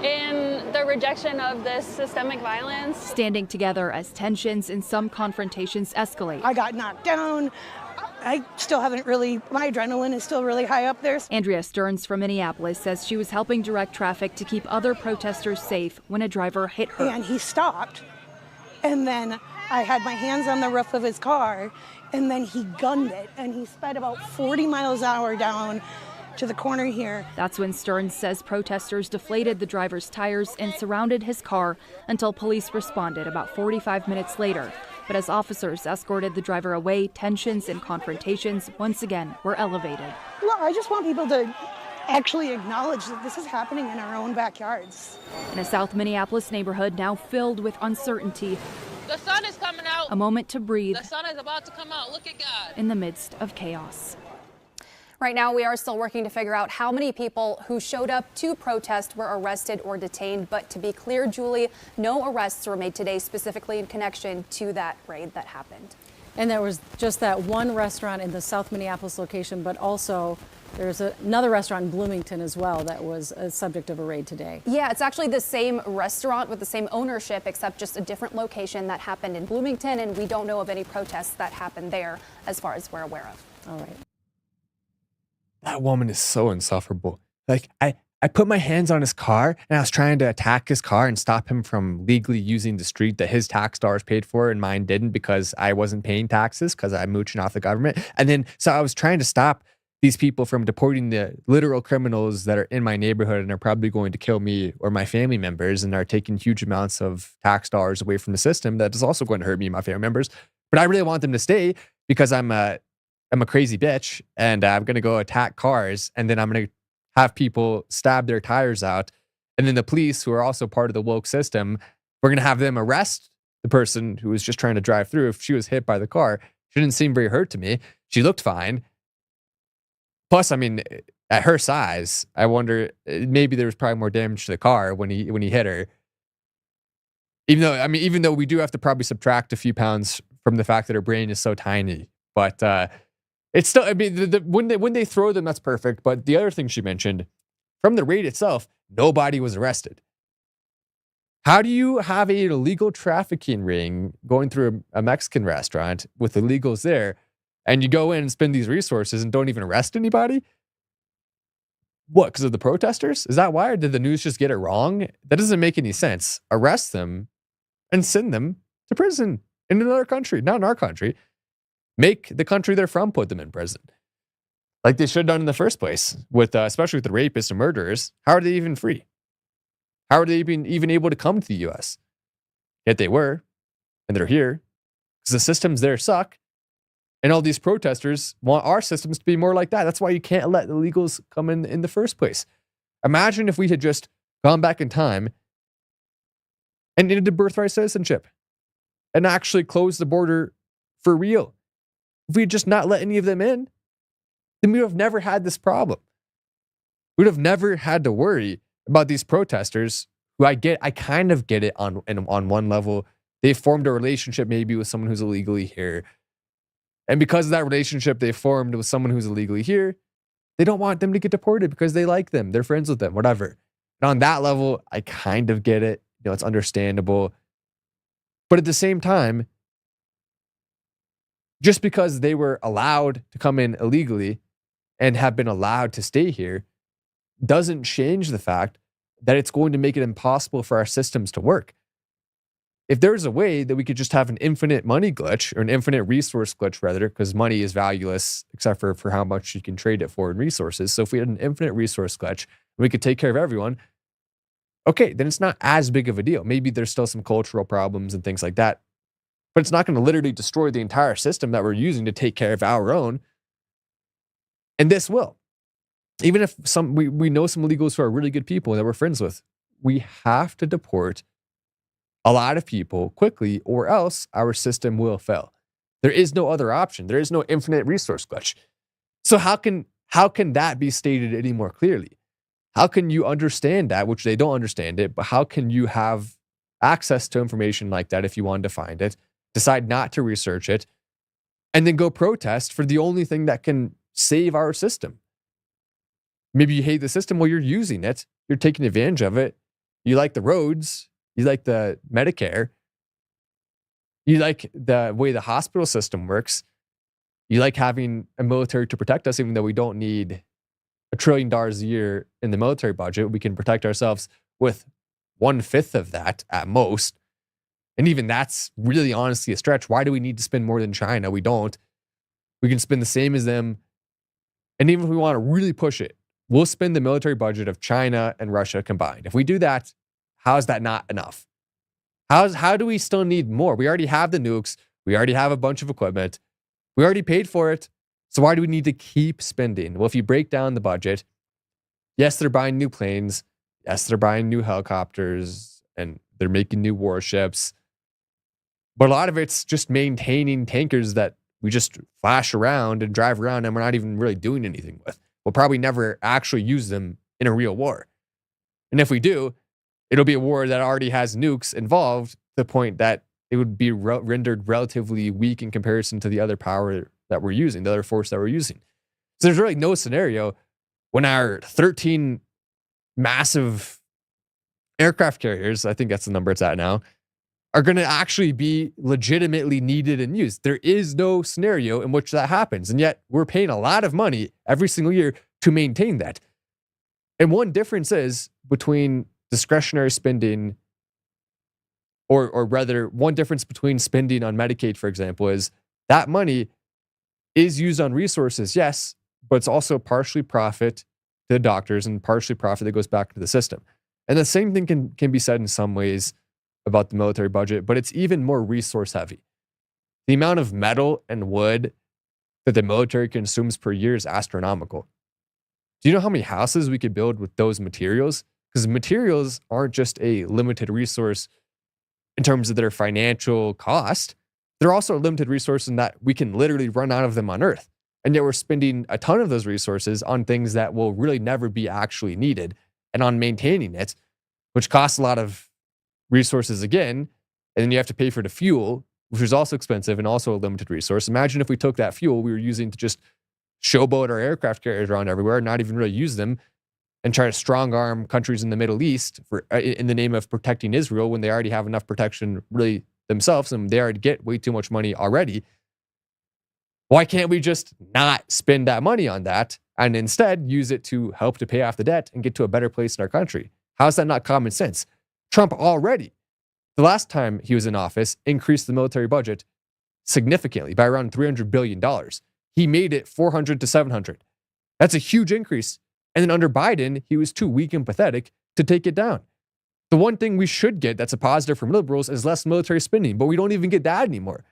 in the rejection of this systemic violence. Standing together as tensions and some confrontations escalate. I got knocked down. I still haven't my adrenaline is still really high up there. Andrea Stearns from Minneapolis says she was helping direct traffic to keep other protesters safe when a driver hit her. And he stopped. And then I had my hands on the roof of his car, and then he gunned it, and he sped about 40 miles an hour down to the corner here. That's when Stearns says protesters deflated the driver's tires and surrounded his car until police responded about 45 minutes later. But as officers escorted the driver away, tensions and confrontations once again were elevated. Well, I just want people to actually acknowledge that this is happening in our own backyards. In a South Minneapolis neighborhood now filled with uncertainty. The sun is coming out. A moment to breathe. The sun is about to come out. Look at God. In the midst of chaos. Right now, we are still working to figure out how many people who showed up to protest were arrested or detained. But to be clear, Julie, no arrests were made today specifically in connection to that raid that happened. And there was just that one restaurant in the South Minneapolis location, but also there's another restaurant in Bloomington as well that was a subject of a raid today. Yeah, it's actually the same restaurant with the same ownership, except just a different location that happened in Bloomington, and we don't know of any protests that happened there as far as we're aware of. All right. That woman is so insufferable. Like, I put my hands on his car and I was trying to attack his car and stop him from legally using the street that his tax dollars paid for and mine didn't because I wasn't paying taxes because I'm mooching off the government. And then, so I was trying to stop these people from deporting the literal criminals that are in my neighborhood and are probably going to kill me or my family members and are taking huge amounts of tax dollars away from the system that is also going to hurt me and my family members. But I really want them to stay because I'm a crazy bitch and I'm going to go attack cars and then I'm going to have people stab their tires out. And then the police, who are also part of the woke system, we're going to have them arrest the person who was just trying to drive through. If she was hit by the car, she didn't seem very hurt to me. She looked fine. Plus, I mean, at her size, I wonder, maybe there was probably more damage to the car when he hit her. Even though we do have to probably subtract a few pounds from the fact that her brain is so tiny. But it's still, when they throw them, that's perfect. But the other thing she mentioned, from the raid itself, nobody was arrested. How do you have an illegal trafficking ring going through a Mexican restaurant with illegals there, and you go in and spend these resources and don't even arrest anybody? What, because of the protesters? Is that why? Or did the news just get it wrong? That doesn't make any sense. Arrest them and send them to prison in another country, not in our country. Make the country they're from put them in prison. Like they should have done in the first place, with especially with the rapists and murderers. How are they even free? How are they even able to come to the U.S.? Yet they were, and they're here, because the systems there suck, and all these protesters want our systems to be more like that. That's why you can't let illegals come in the first place. Imagine if we had just gone back in time and ended birthright citizenship and actually closed the border for real. If we had just not let any of them in, then we would have never had this problem. We would have never had to worry about these protesters who I kind of get it on one level. They formed a relationship maybe with someone who's illegally here. And because of that relationship they formed with someone who's illegally here, they don't want them to get deported because they like them. They're friends with them, whatever. And on that level, I kind of get it. You know, it's understandable. But at the same time, just because they were allowed to come in illegally and have been allowed to stay here doesn't change the fact that it's going to make it impossible for our systems to work. If there's a way that we could just have an infinite money glitch, or an infinite resource glitch rather, because money is valueless except for how much you can trade it for in resources. So if we had an infinite resource glitch and we could take care of everyone, okay, then it's not as big of a deal. Maybe there's still some cultural problems and things like that, but it's not going to literally destroy the entire system that we're using to take care of our own. And this will. Even if we know some illegals who are really good people that we're friends with, we have to deport a lot of people quickly, or else our system will fail. There is no other option. There is no infinite resource glitch. So how can that be stated any more clearly? How can you understand that, which they don't understand it, but how can you have access to information like that if you wanted to find it, decide not to research it, and then go protest for the only thing that can save our system? Maybe you hate the system, well, you're using it. You're taking advantage of it. You like the roads. You like the Medicare. You like the way the hospital system works. You like having a military to protect us, even though we don't need $1 trillion a year in the military budget. We can protect ourselves with 1/5 of that at most. And even that's really honestly a stretch. Why do we need to spend more than China? We don't. We can spend the same as them. And even if we want to really push it, we'll spend the military budget of China and Russia combined. If we do that, how is that not enough? How do we still need more? We already have the nukes. We already have a bunch of equipment. We already paid for it. So why do we need to keep spending? Well, if you break down the budget, yes, they're buying new planes. Yes, they're buying new helicopters and they're making new warships. But a lot of it's just maintaining tankers that we just flash around and drive around and we're not even really doing anything with. We'll probably never actually use them in a real war. And if we do, it'll be a war that already has nukes involved to the point that it would be rendered relatively weak in comparison to the other power that we're using, the other force that we're using. So there's really no scenario when our 13 massive aircraft carriers, I think that's the number it's at now, are going to actually be legitimately needed and used. There is no scenario in which that happens. And yet we're paying a lot of money every single year to maintain that. And one difference is between discretionary spending, or rather, one difference between spending on Medicaid, for example, is that money is used on resources, yes, but it's also partially profit to the doctors and partially profit that goes back to the system. And the same thing can be said in some ways about the military budget, but it's even more resource heavy. The amount of metal and wood that the military consumes per year is astronomical. Do you know how many houses we could build with those materials? Because materials aren't just a limited resource in terms of their financial cost. They're also a limited resource in that we can literally run out of them on Earth. And yet we're spending a ton of those resources on things that will really never be actually needed and on maintaining it, which costs a lot of resources again. And then you have to pay for the fuel, which is also expensive and also a limited resource. Imagine if we took that fuel we were using to just showboat our aircraft carriers around everywhere, not even really use them, and try to strong arm countries in the Middle East in the name of protecting Israel when they already have enough protection really themselves and they already get way too much money already. Why can't we just not spend that money on that and instead use it to help to pay off the debt and get to a better place in our country? How is that not common sense? Trump already, the last time he was in office, increased the military budget significantly by around $300 billion. He made it 400 to 700. That's a huge increase. And then under Biden, he was too weak and pathetic to take it down. The one thing we should get that's a positive from liberals is less military spending, but we don't even get that anymore.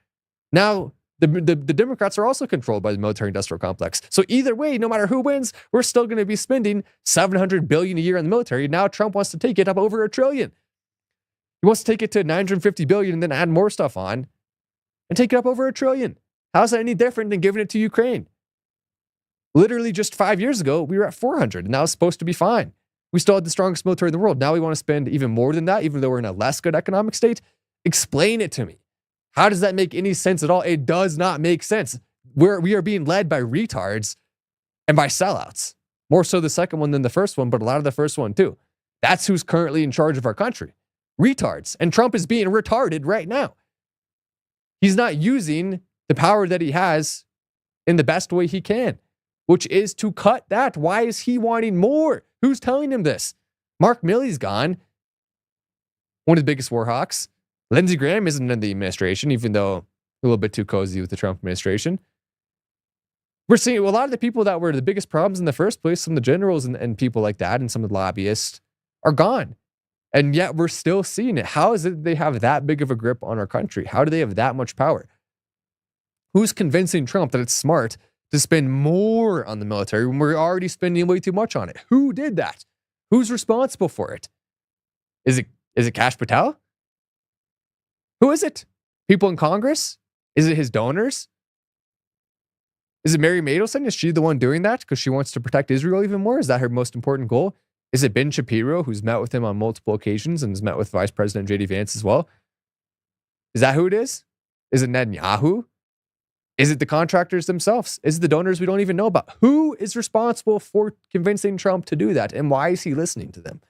Now, the Democrats are also controlled by the military-industrial complex. So either way, no matter who wins, we're still going to be spending $700 billion a year on the military. Now Trump wants to take it up over $1 trillion. He wants to take it to $950 billion and then add more stuff on and take it up over $1 trillion. How's that any different than giving it to Ukraine? Literally just 5 years ago, we were at 400, and that was supposed to be fine. We still had the strongest military in the world. Now we want to spend even more than that, even though we're in a less good economic state. Explain it to me. How does that make any sense at all? It does not make sense. We are being led by retards and by sellouts. More so the second one than the first one, but a lot of the first one too. That's who's currently in charge of our country. Retards. And Trump is being retarded right now. He's not using the power that he has in the best way he can, which is to cut that. Why is he wanting more? Who's telling him this? Mark Milley's gone. One of the biggest war hawks. Lindsey Graham isn't in the administration, even though a little bit too cozy with the Trump administration. We're seeing a lot of the people that were the biggest problems in the first place, some of the generals and people like that, and some of the lobbyists are gone. And yet we're still seeing it. How is it they have that big of a grip on our country? How do they have that much power? Who's convincing Trump that it's smart to spend more on the military when we're already spending way too much on it? Who did that? Who's responsible for it? Is it Kash Patel? Who is it? People in Congress? Is it his donors? Is it Mary Madelson? Is she the one doing that because she wants to protect Israel even more? Is that her most important goal? Is it Ben Shapiro, who's met with him on multiple occasions and has met with Vice President J.D. Vance as well? Is that who it is? Is it Netanyahu? Is it the contractors themselves? Is it the donors we don't even know about? Who is responsible for convincing Trump to do that? And why is he listening to them?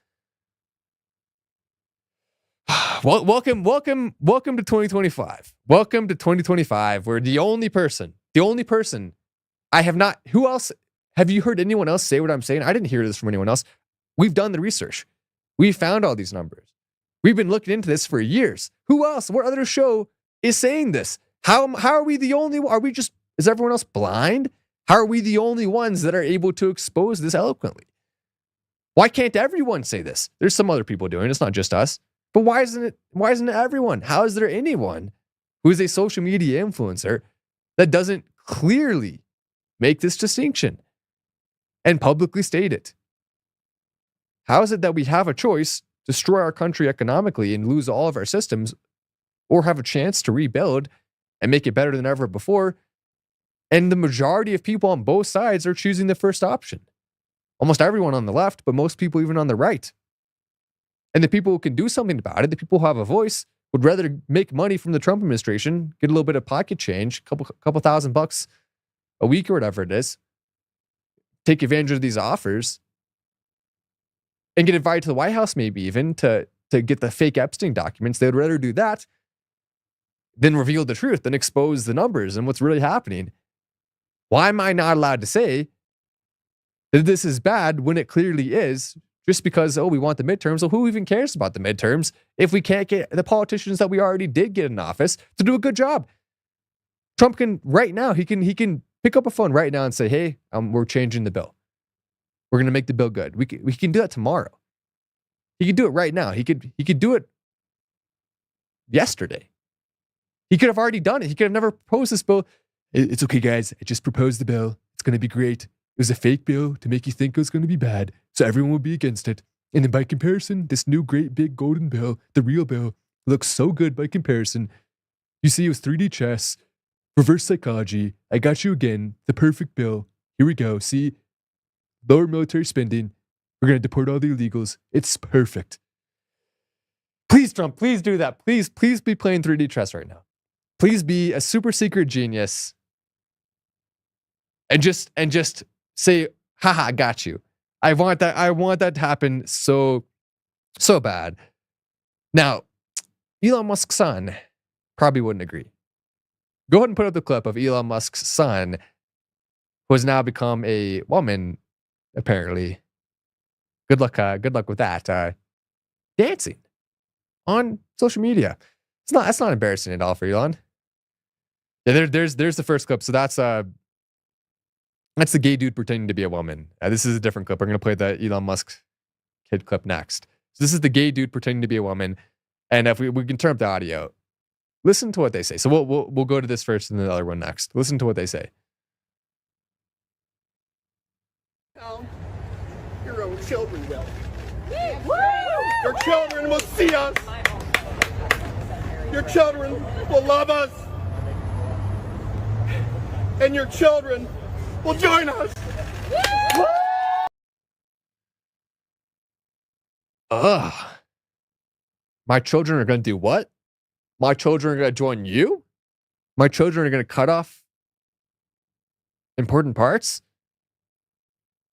Well, welcome to 2025. Welcome to 2025, where the only person I have not, who else, have you heard anyone else say what I'm saying? I didn't hear this from anyone else. We've done the research. We found all these numbers. We've been looking into this for years. Who else? What other show is saying this? How are we the only one? Is everyone else blind? How are we the only ones that are able to expose this eloquently? Why can't everyone say this? There's some other people doing it. It's not just us. But why isn't it everyone? How is there anyone who is a social media influencer that doesn't clearly make this distinction and publicly state it? How is it that we have a choice, destroy our country economically and lose all of our systems, or have a chance to rebuild and make it better than ever before? And the majority of people on both sides are choosing the first option. Almost everyone on the left, but most people even on the right. And the people who can do something about it, the people who have a voice, would rather make money from the Trump administration, get a little bit of pocket change, couple $1,000 a week or whatever it is, take advantage of these offers, and get invited to the White House maybe even to get the fake Epstein documents. They would rather do that than reveal the truth, than expose the numbers and what's really happening. Why am I not allowed to say that this is bad when it clearly is? Just because, we want the midterms. Well, who even cares about the midterms if we can't get the politicians that we already did get in office to do a good job? Trump can, right now, he can pick up a phone right now and say, hey, we're changing the bill. We're going to make the bill good. We can do that tomorrow. He could do it right now. He could do it yesterday. He could have already done it. He could have never proposed this bill. It's okay, guys. I just proposed the bill. It's going to be great. It was a fake bill to make you think it was going to be bad, so everyone would be against it. And then by comparison, this new great big golden bill, the real bill, looks so good by comparison. You see, it was 3D chess, reverse psychology. I got you again, the perfect bill. Here we go. See, lower military spending. We're going to deport all the illegals. It's perfect. Please, Trump, please do that. Please be playing 3D chess right now. Please be a super secret genius and just say, haha, I got you. I want that to happen so bad. Now, Elon Musk's son probably wouldn't agree. Go ahead and put up the clip of Elon Musk's son, who has now become a woman, apparently. Good luck with that. Dancing on social media. That's not embarrassing at all for Elon. Yeah, there's the first clip. So that's the gay dude pretending to be a woman. This is a different clip. We're going to play the Elon Musk kid clip next. So this is the gay dude pretending to be a woman. And if we can turn up the audio. Listen to what they say. So we'll go to this first and the other one next. Listen to what they say. Your own children will. Your children will see us. Your children will love us. And your children will join us. Ugh. My children are going to do what? My children are going to join you? My children are going to cut off important parts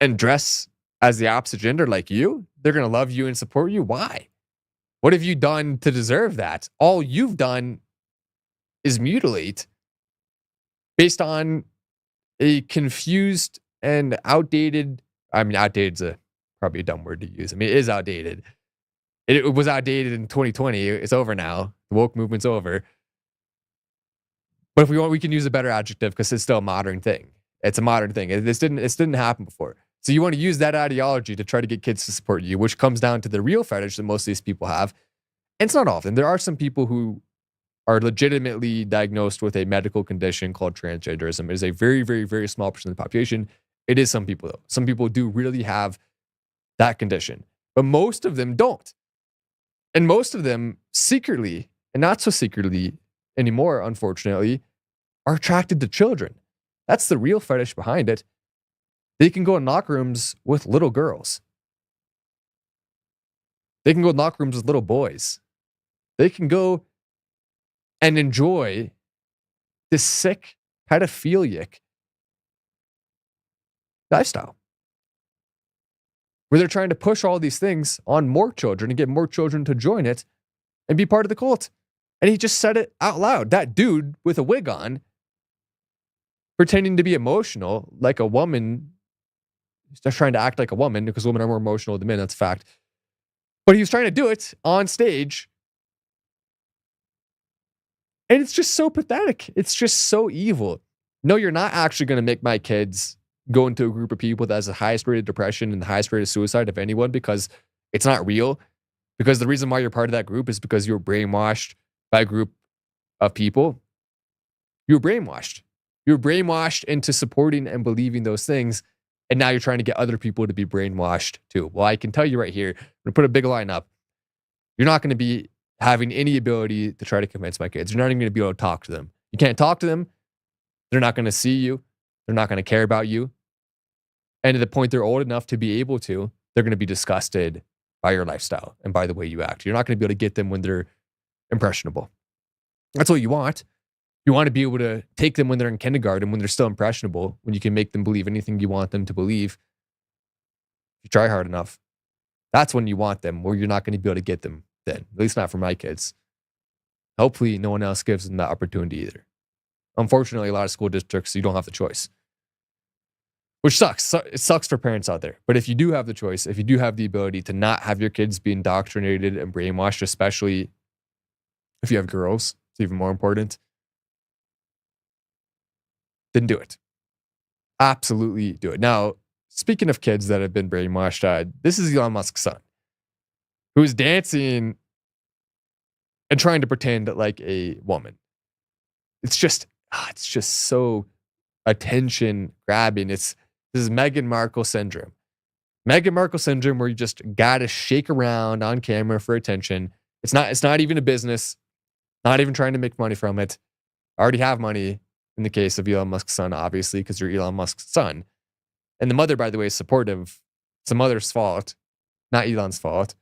and dress as the opposite gender like you? They're going to love you and support you? Why? What have you done to deserve that? All you've done is mutilate based on a confused and outdated, outdated is probably a dumb word to use. It is outdated. It was outdated in 2020. It's over now. The woke movement's over. But if we want, we can use a better adjective because it's still a modern thing. It's a modern thing. This didn't happen before. So you want to use that ideology to try to get kids to support you, which comes down to the real fetish that most of these people have. And it's not often. There are some people who are legitimately diagnosed with a medical condition called transgenderism. It is a very, very, very small percent of the population. It is some people, though. Some people do really have that condition. But most of them don't. And most of them secretly, and not so secretly anymore, unfortunately, are attracted to children. That's the real fetish behind it. They can go in locker rooms with little girls. They can go in locker rooms with little boys. They can go and enjoy this sick, pedophilic lifestyle where they're trying to push all these things on more children and get more children to join it and be part of the cult. And he just said it out loud. That dude with a wig on, pretending to be emotional like a woman. He's just trying to act like a woman because women are more emotional than men. That's a fact. But he was trying to do it on stage. And it's just so pathetic. It's just so evil. No, you're not actually going to make my kids go into a group of people that has the highest rate of depression and the highest rate of suicide of anyone because it's not real. Because the reason why you're part of that group is because you were brainwashed by a group of people. You were brainwashed. You were brainwashed into supporting and believing those things. And now you're trying to get other people to be brainwashed too. Well, I can tell you right here, I'm going to put a big line up. You're not going to be having any ability to try to convince my kids. You're not even going to be able to talk to them. You can't talk to them. They're not going to see you. They're not going to care about you. And to the point they're old enough to be able to, they're going to be disgusted by your lifestyle and by the way you act. You're not going to be able to get them when they're impressionable. That's what you want. You want to be able to take them when they're in kindergarten, when they're still impressionable, when you can make them believe anything you want them to believe. If you try hard enough, that's when you want them, where you're not going to be able to get them then. At least not for my kids. Hopefully no one else gives them that opportunity either. Unfortunately, a lot of school districts, you don't have the choice. Which sucks. It sucks for parents out there. But if you do have the choice, if you do have the ability to not have your kids be indoctrinated and brainwashed, especially if you have girls, it's even more important, then do it. Absolutely do it. Now, speaking of kids that have been brainwashed, this is Elon Musk's son, who's dancing and trying to pretend like a woman. It's just so attention grabbing. This is Meghan Markle syndrome. Meghan Markle syndrome, where you just gotta shake around on camera for attention. It's not even a business. Not even trying to make money from it. I already have money in the case of Elon Musk's son, obviously, because you're Elon Musk's son. And the mother, by the way, is supportive. It's the mother's fault, not Elon's fault.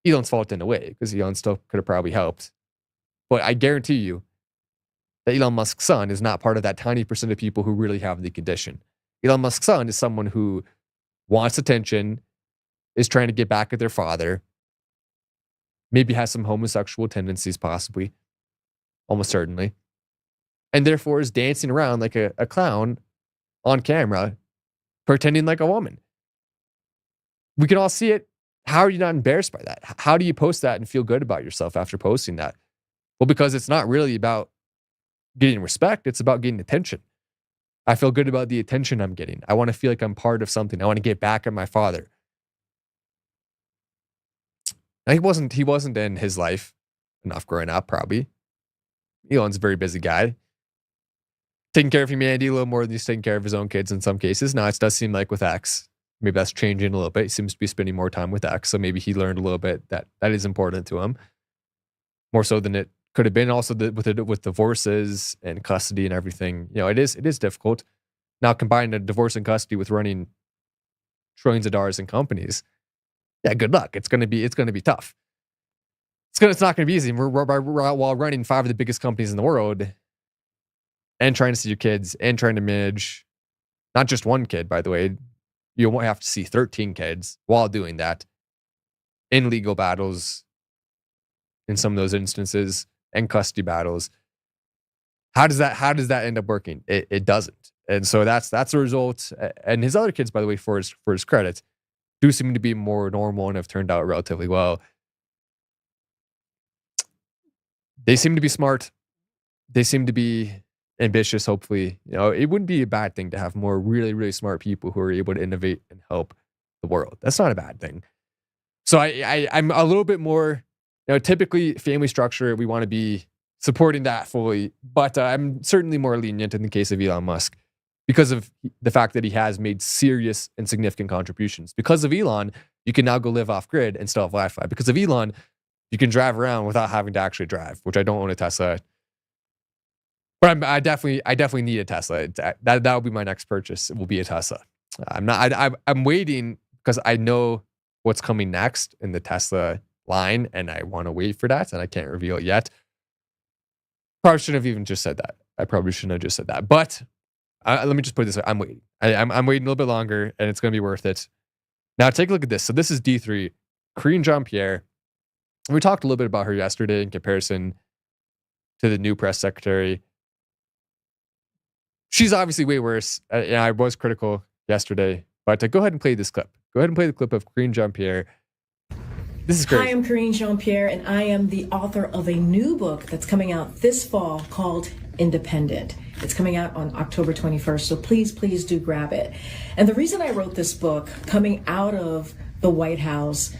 Elon's fault in a way, because Elon still could have probably helped. But I guarantee you that Elon Musk's son is not part of that tiny percent of people who really have the condition. Elon Musk's son is someone who wants attention, is trying to get back at their father, maybe has some homosexual tendencies, possibly, almost certainly, and therefore is dancing around like a clown on camera, pretending like a woman. We can all see it. How are you not embarrassed by that? How do you post that and feel good about yourself after posting that? Well, because it's not really about getting respect. It's about getting attention. I feel good about the attention I'm getting. I want to feel like I'm part of something. I want to get back at my father. Now, he wasn't in his life enough growing up, probably. Elon's a very busy guy. Taking care of humanity a little more than he's taking care of his own kids in some cases. Now, it does seem like with X, maybe that's changing a little bit. He seems to be spending more time with X. So maybe he learned a little bit that is important to him. More so than it could have been. Also, with divorces and custody and everything, it is difficult. Now, combine a divorce and custody with running trillions of dollars in companies. Yeah, good luck. It's gonna be tough. It's not gonna be easy. While running 5 of the biggest companies in the world, and trying to see your kids, and trying to manage not just one kid, by the way. You won't have to see 13 kids while doing that in legal battles in some of those instances and custody battles. How does that end up working? It doesn't. And so that's the result. And his other kids, by the way, for his credit, do seem to be more normal and have turned out relatively well. They seem to be smart. They seem to be ambitious, hopefully. It wouldn't be a bad thing to have more really, really smart people who are able to innovate and help the world. That's not a bad thing. So I'm a little bit more, typically family structure, we want to be supporting that fully, but I'm certainly more lenient in the case of Elon Musk because of the fact that he has made serious and significant contributions. Because of Elon, you can now go live off grid and still have Wi-Fi. Because of Elon, you can drive around without having to actually drive, which I don't own a Tesla. But I definitely need a Tesla. That will be my next purchase. It will be a Tesla. I'm waiting because I know what's coming next in the Tesla line, and I want to wait for that, and I can't reveal it yet. Probably shouldn't have even just said that. I probably shouldn't have just said that. But let me just put it this way: I'm waiting. I'm waiting a little bit longer, and it's going to be worth it. Now take a look at this. So this is D3, Karine Jean-Pierre. We talked a little bit about her yesterday in comparison to the new press secretary. She's obviously way worse. I was critical yesterday, but go ahead and play this clip. Go ahead and play the clip of Karine Jean-Pierre. This is great. Hi, I'm Karine Jean-Pierre, and I am the author of a new book that's coming out this fall called Independent. It's coming out on October 21st, so please do grab it. And the reason I wrote this book, coming out of the White House,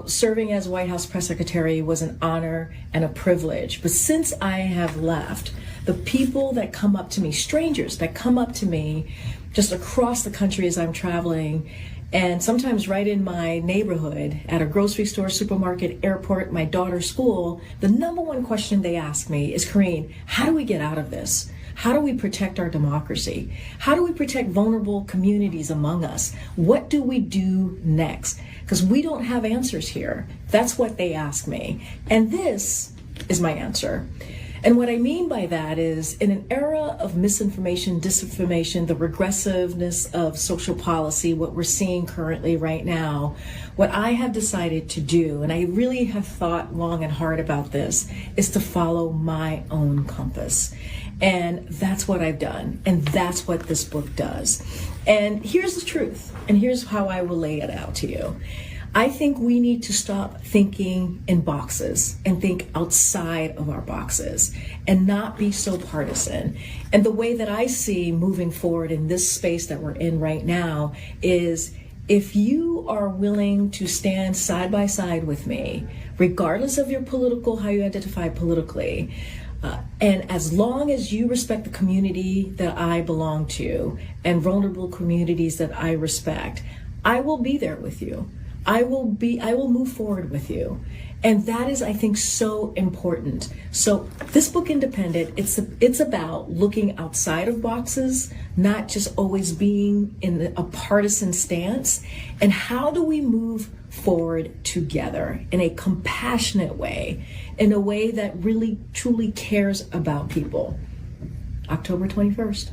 serving as White House press secretary was an honor and a privilege. But since I have left, the people that come up to me, strangers that come up to me just across the country as I'm traveling, and sometimes right in my neighborhood, at a grocery store, supermarket, airport, my daughter's school, the number one question they ask me is, Karine, how do we get out of this? How do we protect our democracy? How do we protect vulnerable communities among us? What do we do next? Because we don't have answers here. That's what they ask me. And this is my answer. And what I mean by that is, in an era of misinformation, disinformation, the regressiveness of social policy, what we're seeing currently right now, what I have decided to do, and I really have thought long and hard about this, is to follow my own compass. And that's what I've done. And that's what this book does. And here's the truth. And here's how I will lay it out to you. I think we need to stop thinking in boxes and think outside of our boxes and not be so partisan. And the way that I see moving forward in this space that we're in right now is, if you are willing to stand side by side with me, regardless of your how you identify politically, and as long as you respect the community that I belong to and vulnerable communities that I respect, I will be there with you. I will move forward with you. And that is, I think, so important. So this book, Independent, it's about looking outside of boxes, not just always being in a partisan stance. And how do we move forward together in a compassionate way, in a way that really, truly cares about people? October 21st.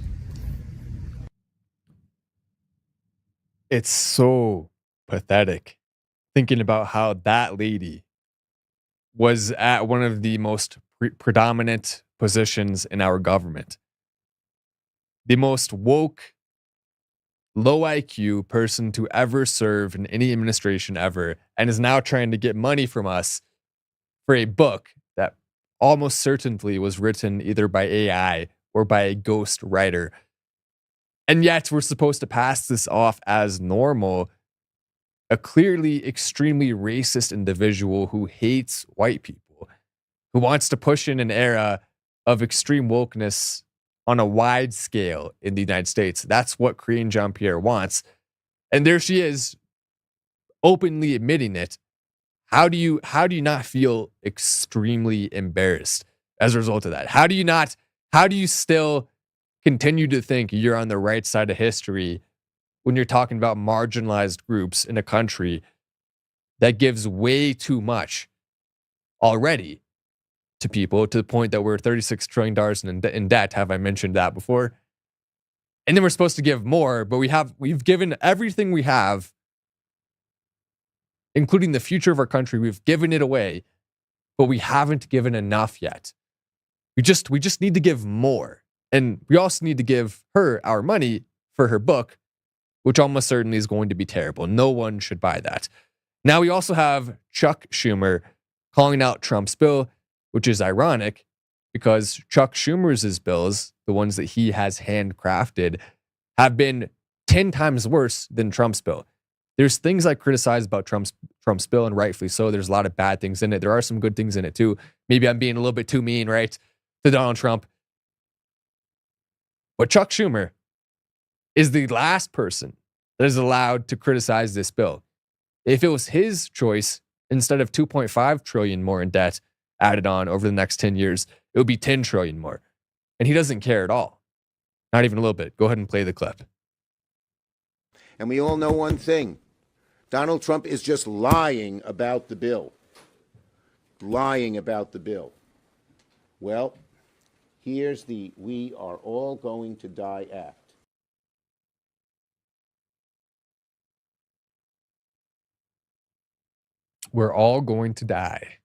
It's so pathetic thinking about how that lady was at one of the most predominant positions in our government. The most woke, low IQ person to ever serve in any administration ever, and is now trying to get money from us for a book that almost certainly was written either by AI or by a ghost writer. And yet we're supposed to pass this off as normal. A clearly extremely racist individual who hates white people, who wants to push in an era of extreme wokeness on a wide scale in the United States. That's what Karine Jean-Pierre wants. And there she is, openly admitting it. How do you not feel extremely embarrassed as a result of that? How do you still continue to think you're on the right side of history when you're talking about marginalized groups in a country that gives way too much already to people, to the point that we're $36 trillion in debt? Have I mentioned that before? And then we're supposed to give more, but we've given everything we have, including the future of our country. We've given it away, but we haven't given enough yet. We just need to give more. And we also need to give her our money for her book, which almost certainly is going to be terrible. No one should buy that. Now we also have Chuck Schumer calling out Trump's bill, which is ironic because Chuck Schumer's bills, the ones that he has handcrafted, have been 10 times worse than Trump's bill. There's things I criticize about Trump's bill, and rightfully so. There's a lot of bad things in it. There are some good things in it too. Maybe I'm being a little bit too mean, right, to Donald Trump. But Chuck Schumer is the last person that is allowed to criticize this bill. If it was his choice, instead of 2.5 trillion more in debt added on over the next 10 years, it would be 10 trillion more. And he doesn't care at all. Not even a little bit. Go ahead and play the clip. And we all know one thing. Donald Trump is just lying about the bill. Lying about the bill. Well, here's the "We Are All Going to Die" act. We're all going to die.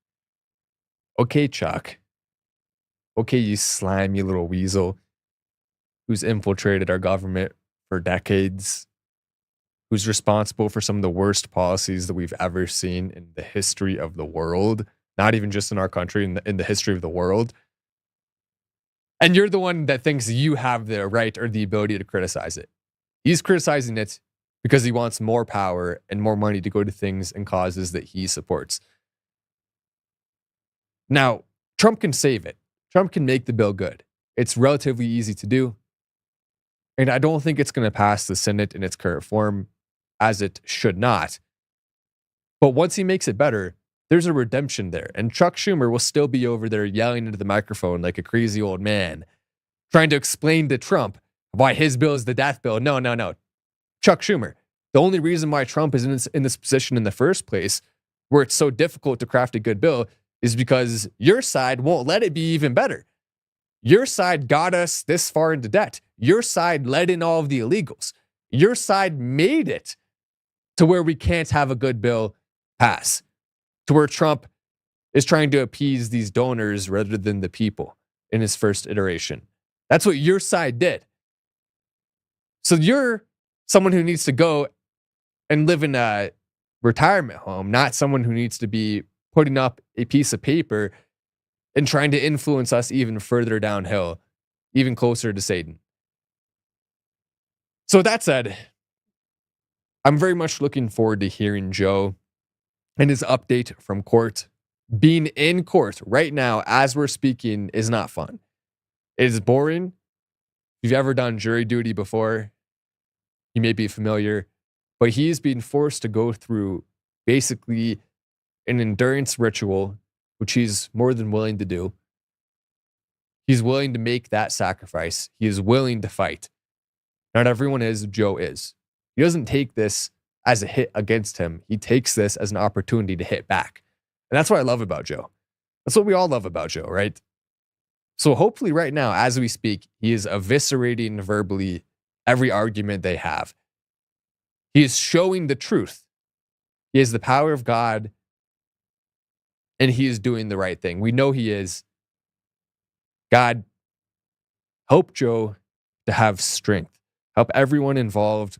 Okay, Chuck. Okay, you slimy little weasel who's infiltrated our government for decades, who's responsible for some of the worst policies that we've ever seen in the history of the world, not even just in our country, in the history of the world. And you're the one that thinks you have the right or the ability to criticize it. He's criticizing it because he wants more power and more money to go to things and causes that he supports. Now, Trump can save it. Trump can make the bill good. It's relatively easy to do. And I don't think it's going to pass the Senate in its current form, as it should not. But once he makes it better, there's a redemption there. And Chuck Schumer will still be over there yelling into the microphone like a crazy old man, trying to explain to Trump why his bill is the death bill. No. Chuck Schumer, the only reason why Trump is in this position in the first place, where it's so difficult to craft a good bill, is because your side won't let it be even better. Your side got us this far into debt. Your side let in all of the illegals. Your side made it to where we can't have a good bill pass, to where Trump is trying to appease these donors rather than the people in his first iteration. That's what your side did. So you're someone who needs to go and live in a retirement home, not someone who needs to be putting up a piece of paper and trying to influence us even further downhill, even closer to Satan. So with that said, I'm very much looking forward to hearing Joe and his update from court. Being in court right now as we're speaking is not fun. It is boring. If you've ever done jury duty before, you may be familiar, but he is being forced to go through basically an endurance ritual, which he's more than willing to do. He's willing to make that sacrifice. He is willing to fight. Not everyone is. Joe is. He doesn't take this as a hit against him. He takes this as an opportunity to hit back. And that's what I love about Joe. That's what we all love about Joe, right? So hopefully right now, as we speak, he is eviscerating verbally every argument they have. He is showing the truth. He has the power of God, and he is doing the right thing. We know he is. God, help Joe to have strength. Help everyone involved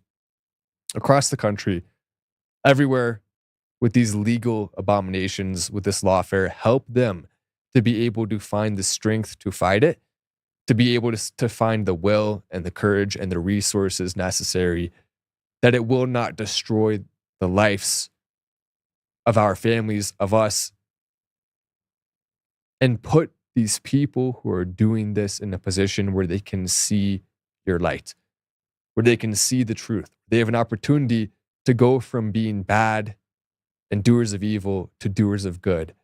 across the country, everywhere, with these legal abominations, with this lawfare. Help them to be able to find the strength to fight it, to be able to find the will and the courage and the resources necessary, that it will not destroy the lives of our families, of us, and put these people who are doing this in a position where they can see your light, where they can see the truth. They have an opportunity to go from being bad and doers of evil to doers of good.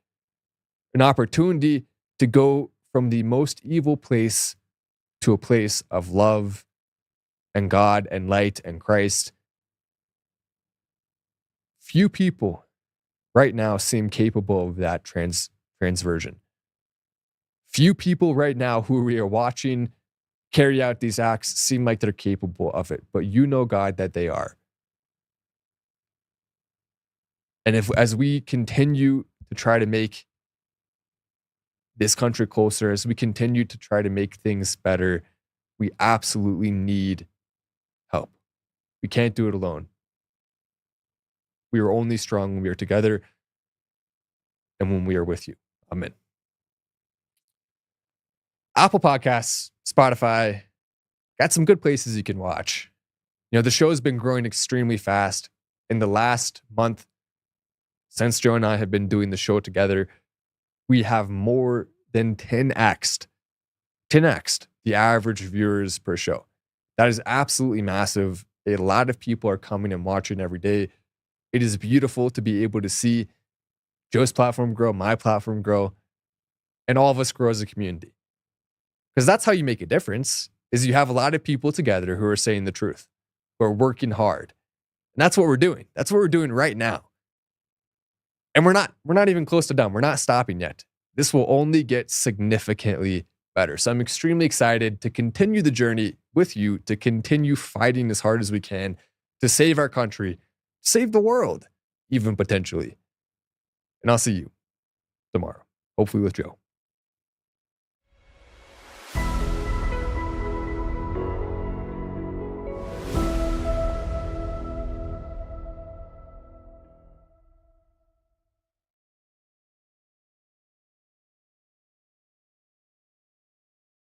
An opportunity to go from the most evil place to a place of love and God and light and Christ. Few people right now seem capable of that transversion. Few people right now who we are watching carry out these acts seem like they're capable of it, but you know, God, that they are. And as we continue to try to make this country closer, as we continue to try to make things better, we absolutely need help. We can't do it alone. We are only strong when we are together and when we are with you. Amen. Apple Podcasts, Spotify, got some good places you can watch. You know, the show has been growing extremely fast. In the last month, since Joe and I have been doing the show together, we have more than 10x'd the average viewers per show. That is absolutely massive. A lot of people are coming and watching every day. It is beautiful to be able to see Joe's platform grow, my platform grow, and all of us grow as a community. Because that's how you make a difference, is you have a lot of people together who are saying the truth, who are working hard. And that's what we're doing. That's what we're doing right now. And we're not even close to done. We're not stopping yet. This will only get significantly better. So I'm extremely excited to continue the journey with you, to continue fighting as hard as we can to save our country, save the world, even potentially. And I'll see you tomorrow, hopefully with Joe.